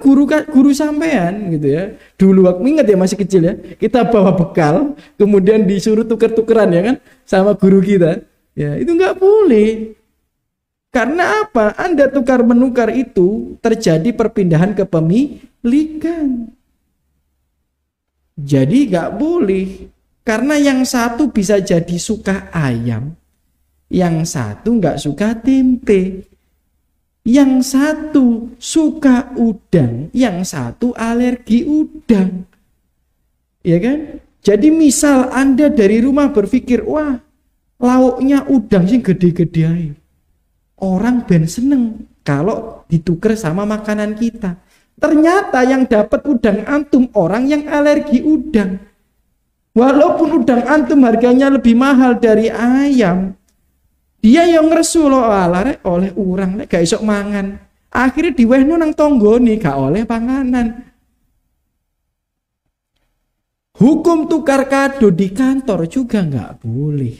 guru sampean gitu ya. Dulu aku ingat ya masih kecil ya, kita bawa bekal, kemudian disuruh tuker-tukeran ya kan sama guru kita. Ya, itu nggak boleh. Karena apa? Anda tukar menukar itu terjadi perpindahan kepemilikan. Jadi nggak boleh. Karena yang satu bisa jadi suka ayam, yang satu nggak suka tempe. Yang satu suka udang, yang satu alergi udang. Ya kan? Jadi misal Anda dari rumah berpikir, wah, lauknya udang sih gede-gede aja. Orang ben seneng kalau ditukar sama makanan kita. Ternyata yang dapat udang antum orang yang alergi udang. Walaupun udang antum harganya lebih mahal dari ayam, dia yang ngeresu loh oleh orang lek gak iso mangan. Akhirnya diwehno nang tonggone gak oleh panganan. Hukum tukar kado di kantor juga nggak boleh.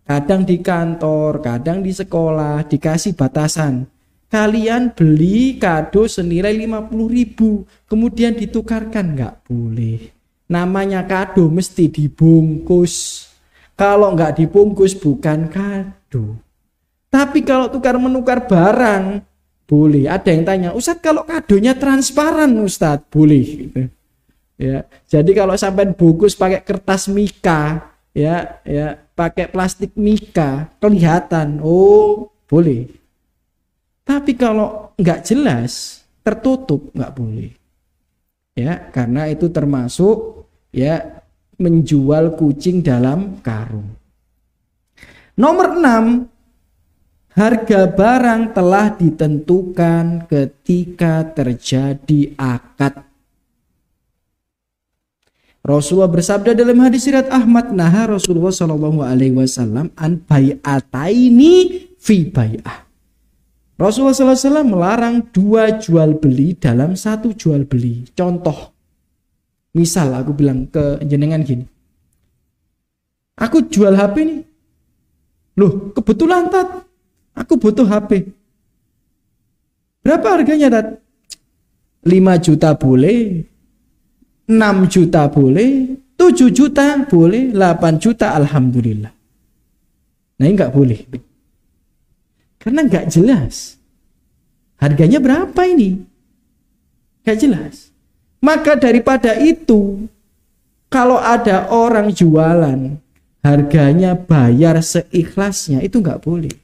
Kadang di kantor, kadang di sekolah dikasih batasan. Kalian beli kado senilai 50.000, kemudian ditukarkan, nggak boleh. Namanya kado mesti dibungkus. Kalau nggak dibungkus bukan kado. Tapi kalau tukar menukar barang boleh. Ada yang tanya, Ustadz kalau kadonya transparan Ustadz boleh gitu. Ya, jadi kalau sampai bungkus pakai kertas mika, ya, pakai plastik mika, kelihatan, oh boleh. Tapi kalau nggak jelas, tertutup nggak boleh. Ya, karena itu termasuk ya menjual kucing dalam karung. Nomor 6, harga barang telah ditentukan ketika terjadi akad. Rasulullah bersabda dalam hadis riwayat Ahmad, naha Rasulullah Shallallahu Alaihi Wasallam an bai'ataini fi bai'ah. Rasulullah Sallallahu Alaihi Wasallam melarang dua jual beli dalam satu jual beli. Contoh, misal aku bilang ke jenengan gini, aku jual HP nih, loh kebetulan Tat, aku butuh HP. Berapa harganya Tat? 5 juta boleh, 6 juta boleh, 7 juta boleh, 8 juta alhamdulillah. Nah ini nggak boleh. Karena nggak jelas. Harganya berapa ini? Nggak jelas. Maka daripada itu, kalau ada orang jualan, harganya bayar seikhlasnya, itu nggak boleh.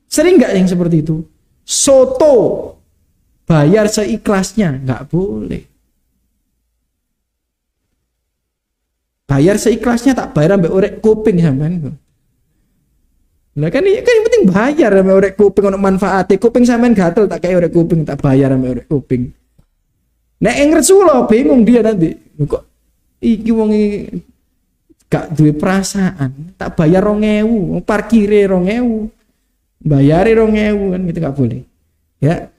Sering nggak yang seperti itu? Soto, bayar seikhlasnya, nggak boleh. Bayar seikhlasnya tak bayar sampai orek kuping sampean. Lah kan yang penting bayar sampai orek kuping ono manfaate. Kuping sampean gatel tak kayak orek kuping tak bayar sampai orek kuping. Nek ngresu lho bingung dia nanti. Kok iki wong gak duwe perasaan, tak bayar 2.000, parkire 2.000. Bayare 2.000 kan gitu gak boleh. Ya.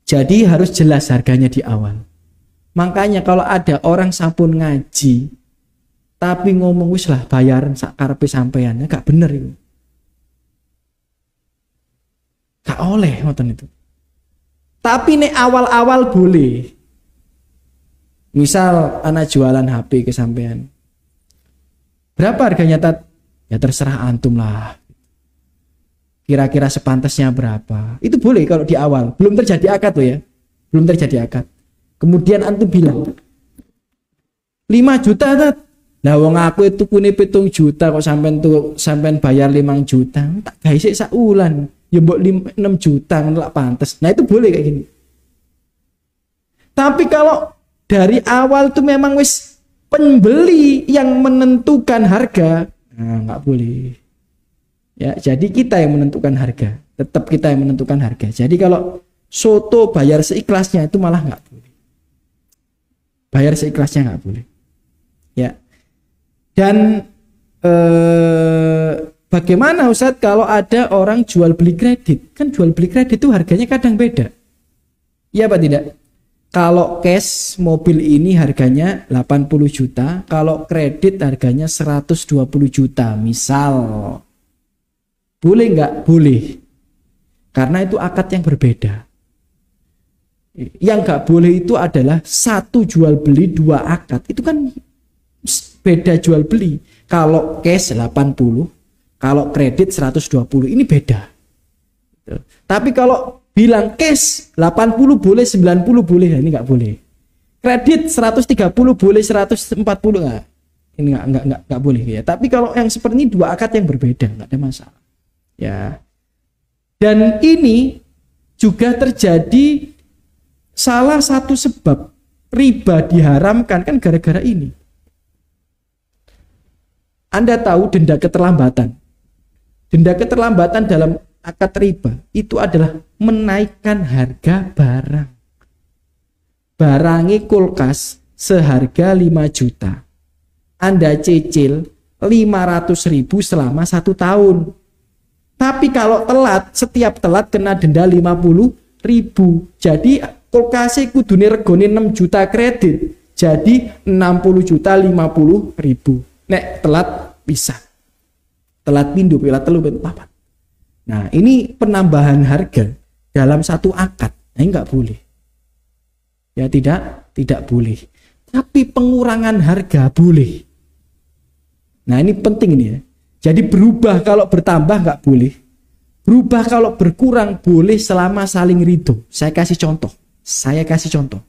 Jadi harus jelas harganya di awal. Makanya kalau ada orang sampun ngaji tapi ngomong wis lah bayaran sak karepe sampean, gak bener itu. Gak oleh ngoten itu. Tapi nek awal-awal boleh. Misal anak jualan HP ke sampean. Berapa harganya Tat? Ya terserah antum lah. Kira-kira sepantasnya berapa? Itu boleh kalau di awal. Belum terjadi akad loh ya. Belum terjadi akad. Kemudian antum bilang 5 juta Tat. Nah wong aku itu punya 7 juta kok sampean bayar 5 juta. Tak gawe sik sak wulan. Ya mbok 6 juta ngelak pantes. Nah itu boleh kayak gini. Tapi kalau dari awal tuh memang wis pembeli yang menentukan harga, nah nggak boleh. Ya, jadi kita yang menentukan harga. Tetap kita yang menentukan harga. Jadi kalau soto bayar seikhlasnya itu malah nggak boleh. Bayar seikhlasnya nggak boleh. Ya. Dan bagaimana Ustadz kalau ada orang jual beli kredit? Kan jual beli kredit itu harganya kadang beda. Iya apa tidak? Kalau cash mobil ini harganya 80 juta, kalau kredit harganya 120 juta misal. Boleh nggak? Boleh. Karena itu akad yang berbeda. Yang nggak boleh itu adalah satu jual beli dua akad. Itu kan beda jual beli. Kalau cash 80, kalau kredit 120, ini beda. Tapi kalau bilang cash 80 boleh, 90 boleh, ini nggak boleh. Kredit 130 boleh, 140 nggak. Ini nggak boleh ya. Tapi kalau yang seperti ini dua akad yang berbeda, nggak ada masalah. Ya. Dan ini juga terjadi salah satu sebab riba diharamkan kan gara-gara ini. Anda tahu denda keterlambatan. Denda keterlambatan dalam akad riba itu adalah menaikkan harga barang. Barangi kulkas seharga 5 juta. Anda cicil 500.000 selama 1 tahun. Tapi kalau telat, setiap telat kena denda 50.000. Jadi kulkasnya kudune regone 6 juta kredit. Jadi 60 juta 50.000. Nek telat bisa. Telat pindu, telat telu, papat. Nah, ini penambahan harga dalam satu akad. Nah, ini enggak boleh. Ya tidak boleh. Tapi pengurangan harga boleh. Nah, ini penting ini ya. Jadi berubah kalau bertambah nggak boleh. Berubah kalau berkurang boleh selama saling ridho. Saya kasih contoh.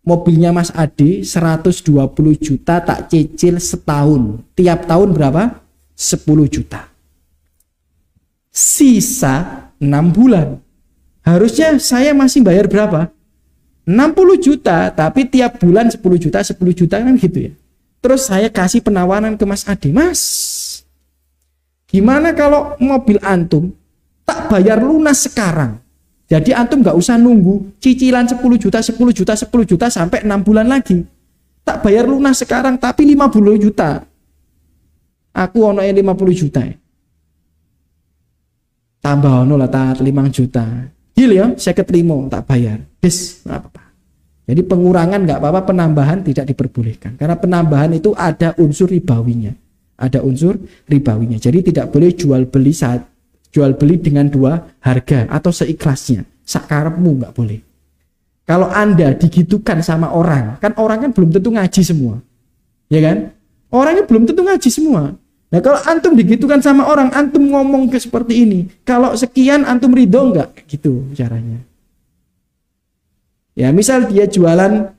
Mobilnya Mas Ade 120 juta tak cicil setahun. Tiap tahun berapa? 10 juta. Sisa 6 bulan. Harusnya saya masih bayar berapa? 60 juta, tapi tiap bulan 10 juta kan gitu ya. Terus saya kasih penawaran ke Mas Ade, Mas, gimana kalau mobil antum tak bayar lunas sekarang? Jadi antum nggak usah nunggu cicilan 10 juta sampai 6 bulan lagi. Tak bayar lunas sekarang tapi 50 juta. Aku ono 50 juta. Tambah ono lah tak 5 juta. Gil ya, saya keterima tak bayar. Des, nggak apa-apa. Jadi pengurangan nggak apa-apa, penambahan tidak diperbolehkan. Karena penambahan itu ada unsur ribawinya. Jadi tidak boleh jual beli dengan dua harga atau seikhlasnya. Sakarepmu nggak boleh. Kalau Anda digitukan sama orang, kan orang kan belum tentu ngaji semua. Ya kan? Orangnya belum tentu ngaji semua. Nah, kalau antum digitukan sama orang, antum ngomong ke seperti ini. Kalau sekian antum ridho enggak? Gitu caranya. Ya, misal dia jualan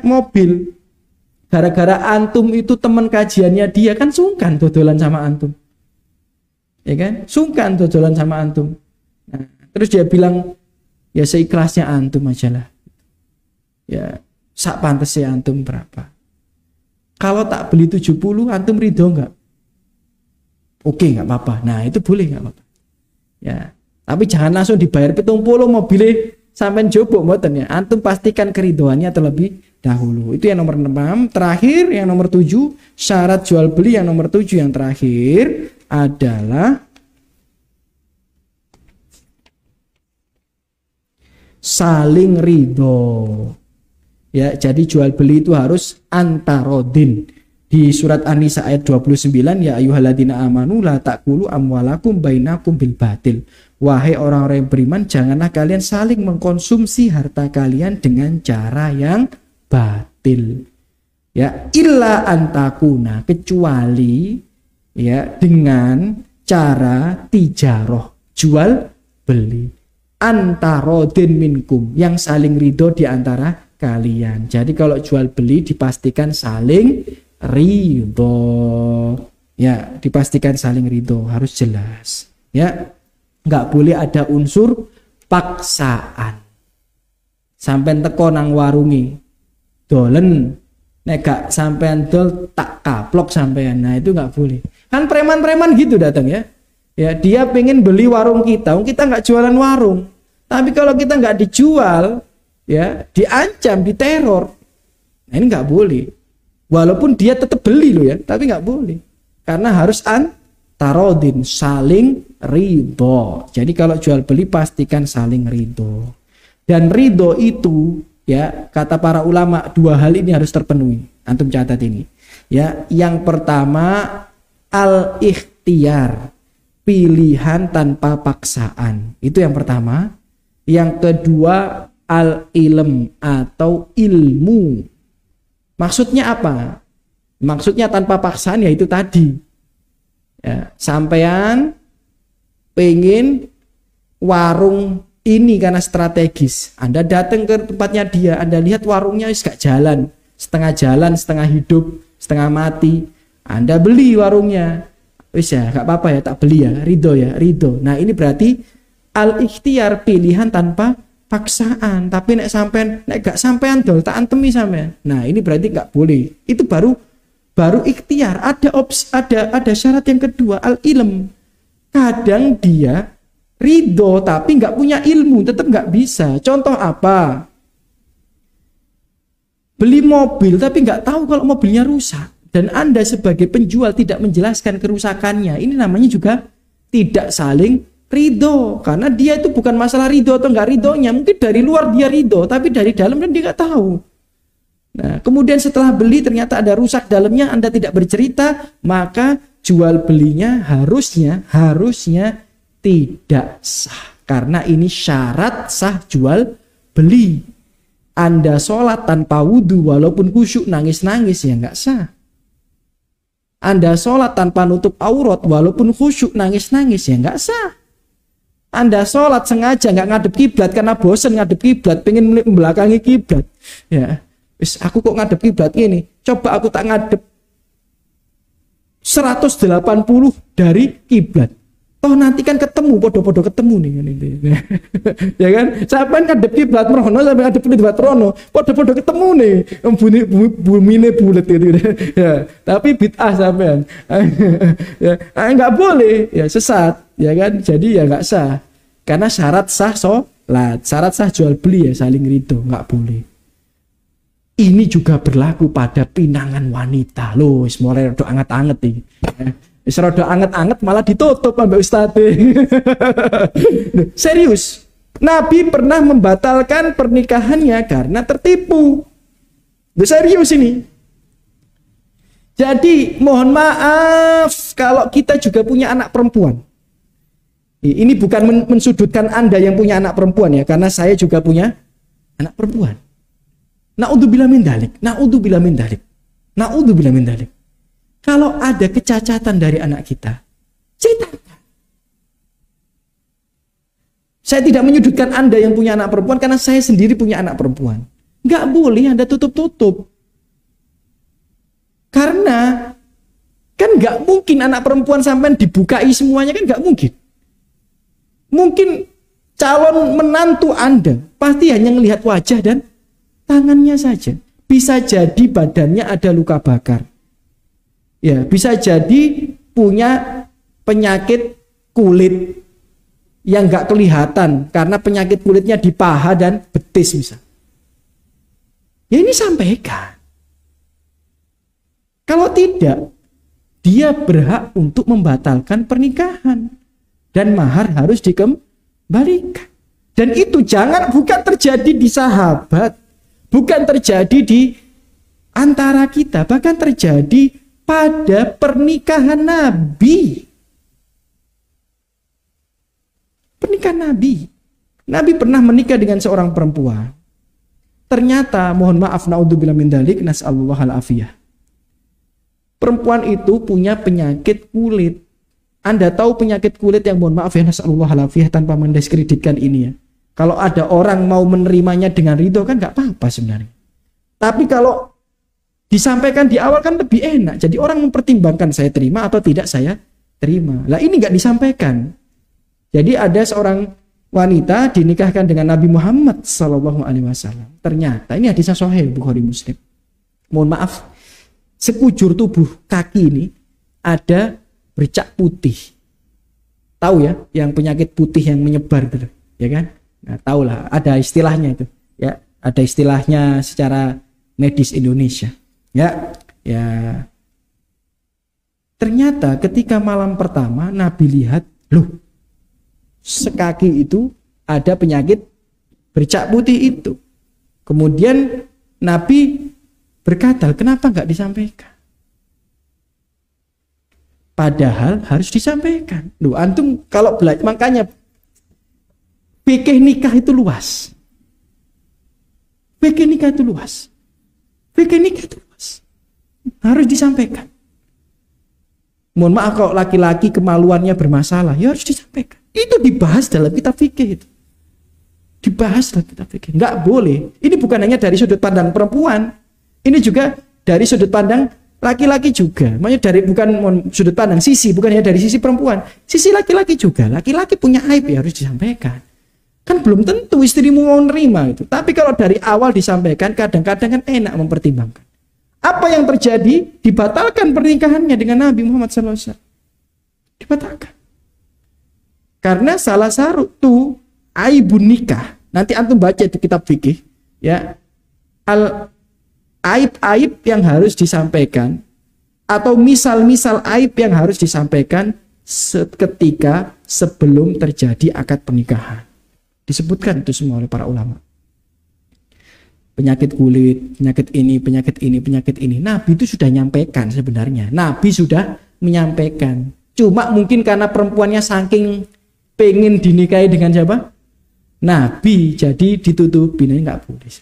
mobil. Gara-gara antum itu teman kajiannya dia kan sungkan dodolan sama antum. Ya kan? Sungkan dodolan sama antum. Nah, terus dia bilang, ya seikhlasnya antum aja lah. Ya, sak pantesnya antum berapa? Kalau tak beli 70, antum ridho enggak? Oke, enggak apa-apa. Nah, itu boleh enggak apa-apa. Ya, tapi jangan langsung dibayar 70 mobilnya sampai jobok mboten ya. Antum pastikan keridoannya terlebih dahulu. Itu yang nomor 6. Terakhir yang nomor 7, syarat jual beli yang nomor 7 yang terakhir adalah saling ridho. Ya, jadi jual beli itu harus antarodin. Di surat An-Nisa ayat 29, ya ayyuhalladzina amanu la taqulu amwalakum bainakum bil batil. Wahai orang-orang yang beriman, janganlah kalian saling mengkonsumsi harta kalian dengan cara yang batil. Ya, illa antakuna, kecuali ya dengan cara tijaroh, jual beli. Antarodin minkum, yang saling ridho di antara kalian. Jadi kalau jual beli dipastikan saling ridho. Ya, dipastikan saling ridho, harus jelas. Ya, nggak boleh ada unsur paksaan. Sampai teko nang warungi dolen, nek gak sampean dol tak kaplok sampean. Nah, itu nggak boleh. Kan preman-preman gitu datang ya. Ya, dia pengen beli warung kita nggak jualan warung. Tapi kalau kita nggak dijual, ya diancam, diteror. Nah, ini nggak boleh. Walaupun dia tetap beli loh ya, tapi nggak boleh. Karena harus antarodin, saling ridho. Jadi kalau jual beli pastikan saling ridho. Dan ridho itu ya kata para ulama, dua hal ini harus terpenuhi. Antum catat ini. Ya, yang pertama al-ikhtiyar, pilihan tanpa paksaan. Itu yang pertama. Yang kedua al-ilm atau ilmu. Maksudnya apa? Maksudnya tanpa paksaan yaitu tadi. Ya, sampean pengen warung ini karena strategis. Anda datang ke tempatnya dia, Anda lihat warungnya gak jalan, setengah hidup, setengah mati. Anda beli warungnya. wis ya nggak apa-apa ya, tak beli ya, ridho. Nah ini berarti al-ikhtiar, pilihan tanpa paksaan. Tapi nek gak sampean dol tak antemi sampean. Nah ini berarti nggak boleh. Itu baru ikhtiar. Ada syarat yang kedua, al-ilm. Kadang dia ridho tapi nggak punya ilmu, tetap nggak bisa. Contoh apa? Beli mobil tapi nggak tahu kalau mobilnya rusak, dan Anda sebagai penjual tidak menjelaskan kerusakannya, ini namanya juga tidak saling ridho. Karena dia itu bukan masalah ridho atau nggak ridhonya, mungkin dari luar dia ridho tapi dari dalam kan dia nggak tahu. Nah kemudian setelah beli ternyata ada rusak dalamnya, Anda tidak bercerita, maka jual belinya harusnya tidak sah, karena ini syarat sah jual beli. Anda sholat tanpa wudhu walaupun khusyuk nangis-nangis ya nggak sah. Anda sholat tanpa nutup aurat walaupun khusyuk nangis-nangis ya nggak sah. Anda sholat sengaja nggak ngadep kiblat karena bosan ngadep kiblat, pengen membelakangi kiblat. Ya, wis aku kok ngadep kiblat ini, coba aku tak ngadep 180 dari kiblat. Toh nanti kan ketemu, podo-podo ketemu nih kan itu. Ya kan? Sampai ngadep kiblat merono, sampai ngadep kiblat rono, podo-podo ketemu nih. Bumine bulet gitu. Ya, tapi bid'ah sampean. Ya, enggak boleh, ya sesat, ya kan? Jadi ya enggak sah. Karena syarat sah sholat, syarat sah jual beli ya saling ridho, enggak boleh. Ini juga berlaku pada pinangan wanita. Loh, mulai rada anget-anget nih. Wis rada anget-anget malah ditutup sampai ustadz. Serius, Nabi pernah membatalkan pernikahannya karena tertipu. Serius ini. Jadi mohon maaf kalau kita juga punya anak perempuan. Ini bukan mensudutkan Anda yang punya anak perempuan ya, karena saya juga punya anak perempuan. Na'udzubillah min dzalik. Na'udzubillah min dzalik. Na'udzubillah min dzalik. Kalau ada kecacatan dari anak kita, ceritakan. Saya tidak menyudutkan Anda yang punya anak perempuan, karena saya sendiri punya anak perempuan. Nggak boleh Anda tutup-tutup. Karena kan nggak mungkin anak perempuan sampai dibukai semuanya, kan nggak mungkin. Mungkin calon menantu Anda pasti hanya melihat wajah dan tangannya saja. Bisa jadi badannya ada luka bakar. Ya, bisa jadi punya penyakit kulit yang nggak kelihatan karena penyakit kulitnya di paha dan betis misal. Ya ini sampaikan. Kalau tidak, dia berhak untuk membatalkan pernikahan dan mahar harus dikembalikan. Dan itu bukan terjadi di sahabat, bukan terjadi di antara kita, bahkan terjadi pada pernikahan Nabi. Pernikahan Nabi. Nabi pernah menikah dengan seorang perempuan. Ternyata, mohon maaf, naudzubillah min dzalik, nas'alullah al-afiyah. Perempuan itu punya penyakit kulit. Anda tahu penyakit kulit yang, mohon maaf ya, nas'alullah al-afiyah, tanpa mendiskreditkan ini ya. Kalau ada orang mau menerimanya dengan ridho kan nggak apa-apa sebenarnya. Tapi kalau disampaikan di awal kan lebih enak. Jadi orang mempertimbangkan, saya terima atau tidak saya terima. Lah ini nggak disampaikan. Jadi ada seorang wanita dinikahkan dengan Nabi Muhammad SAW. Ternyata ini hadisnya sahih Bukhari Muslim. Mohon maaf, sekujur tubuh kaki ini ada bercak putih. Tahu ya, yang penyakit putih yang menyebar gitu, ya kan? Nah, tahulah ada istilahnya itu. Ya, ada istilahnya secara medis Indonesia. Ya. Ternyata ketika malam pertama Nabi lihat, loh, sekaki itu ada penyakit bercak putih itu. Kemudian Nabi berkata, kenapa nggak disampaikan? Padahal harus disampaikan. Loh, antum kalau belajar, makanya fikih nikah itu luas. Fikih nikah itu luas. Fikih nikah itu luas. Harus disampaikan. Mohon maaf kalau laki-laki kemaluannya bermasalah, ya harus disampaikan. Itu dibahas dalam kitab fikih itu. Dibahas dalam kitab fikih. Nggak boleh. Ini bukan hanya dari sudut pandang perempuan. Ini juga dari sudut pandang Laki-laki juga, makanya dari bukan sudut pandang sisi, bukan hanya dari sisi perempuan, sisi laki-laki juga. Laki-laki punya aib ya harus disampaikan. Kan belum tentu istrimu mau nerima itu. Tapi kalau dari awal disampaikan, kadang-kadang kan enak mempertimbangkan. Apa yang terjadi? Dibatalkan pernikahannya dengan Nabi Muhammad SAW. Dibatalkan. Karena salah satu aibun nikah, nanti antum baca di kitab fikih, ya, aib-aib yang harus disampaikan atau misal-misal aib yang harus disampaikan ketika sebelum terjadi akad pernikahan. Disebutkan itu semua oleh para ulama. Penyakit kulit, penyakit ini, penyakit ini, penyakit ini. Nabi itu sudah nyampaikan sebenarnya. Nabi sudah menyampaikan. Cuma mungkin karena perempuannya saking pengen dinikahi dengan siapa? Nabi, jadi ditutupi. Ini nggak boleh.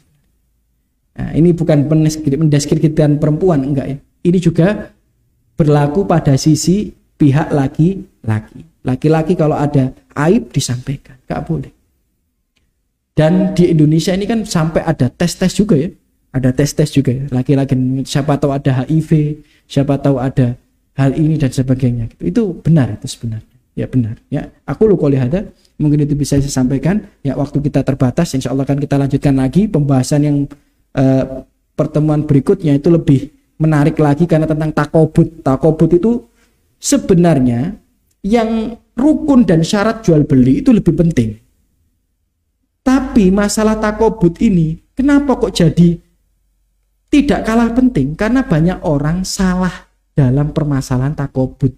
Nah, ini bukan mendiskreditkan perempuan, enggak ya. Ini juga berlaku pada sisi pihak laki-laki. Laki-laki kalau ada aib disampaikan, enggak boleh. Dan di Indonesia ini kan sampai ada tes-tes juga ya. Ada tes-tes juga ya. Laki-laki siapa tahu ada HIV, siapa tahu ada hal ini dan sebagainya. Itu benar itu sebenarnya. Ya benar ya. Aku lu qouli hada, mungkin itu bisa saya sampaikan. Ya waktu kita terbatas, insya Allah kan kita lanjutkan lagi pembahasan yang pertemuan berikutnya itu lebih menarik lagi karena tentang takobut. Takobut itu sebenarnya yang rukun dan syarat jual beli itu lebih penting. Tapi masalah takobut ini kenapa kok jadi tidak kalah penting? Karena banyak orang salah dalam permasalahan takobut.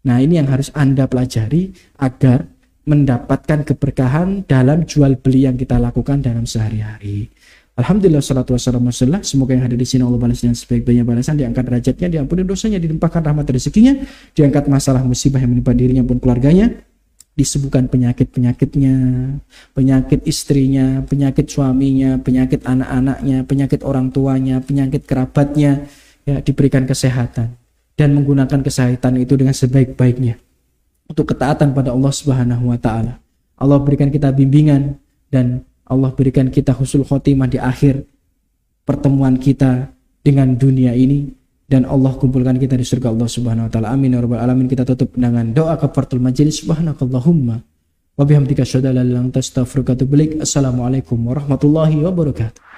Nah ini yang harus Anda pelajari agar mendapatkan keberkahan dalam jual beli yang kita lakukan dalam sehari-hari. Alhamdulillah, salatu wassalamu ala. Semoga yang hadir di sini Allah balas dengan sebaik-baiknya balasan, diangkat derajatnya, diampuni dosanya, dilimpahkan rahmat rezekinya, diangkat masalah musibah yang menimpa dirinya pun keluarganya, disembuhkan penyakit-penyakitnya, penyakit istrinya, penyakit suaminya, penyakit anak-anaknya, penyakit orang tuanya, penyakit kerabatnya, ya diberikan kesehatan dan menggunakan kesehatan itu dengan sebaik-baiknya untuk ketaatan pada Allah Subhanahu wa taala. Allah berikan kita bimbingan dan Allah berikan kita husnul khotimah di akhir pertemuan kita dengan dunia ini, dan Allah kumpulkan kita di surga Allah Subhanahu wa taala. Amin ya rabbal alamin. Kita tutup dengan doa kafaratul majelis. Subhanakallahumma wa bihamdika asyhadu an la ilaha illa anta astaghfiruka wa atubu ilaik. Assalamualaikum warahmatullahi wabarakatuh.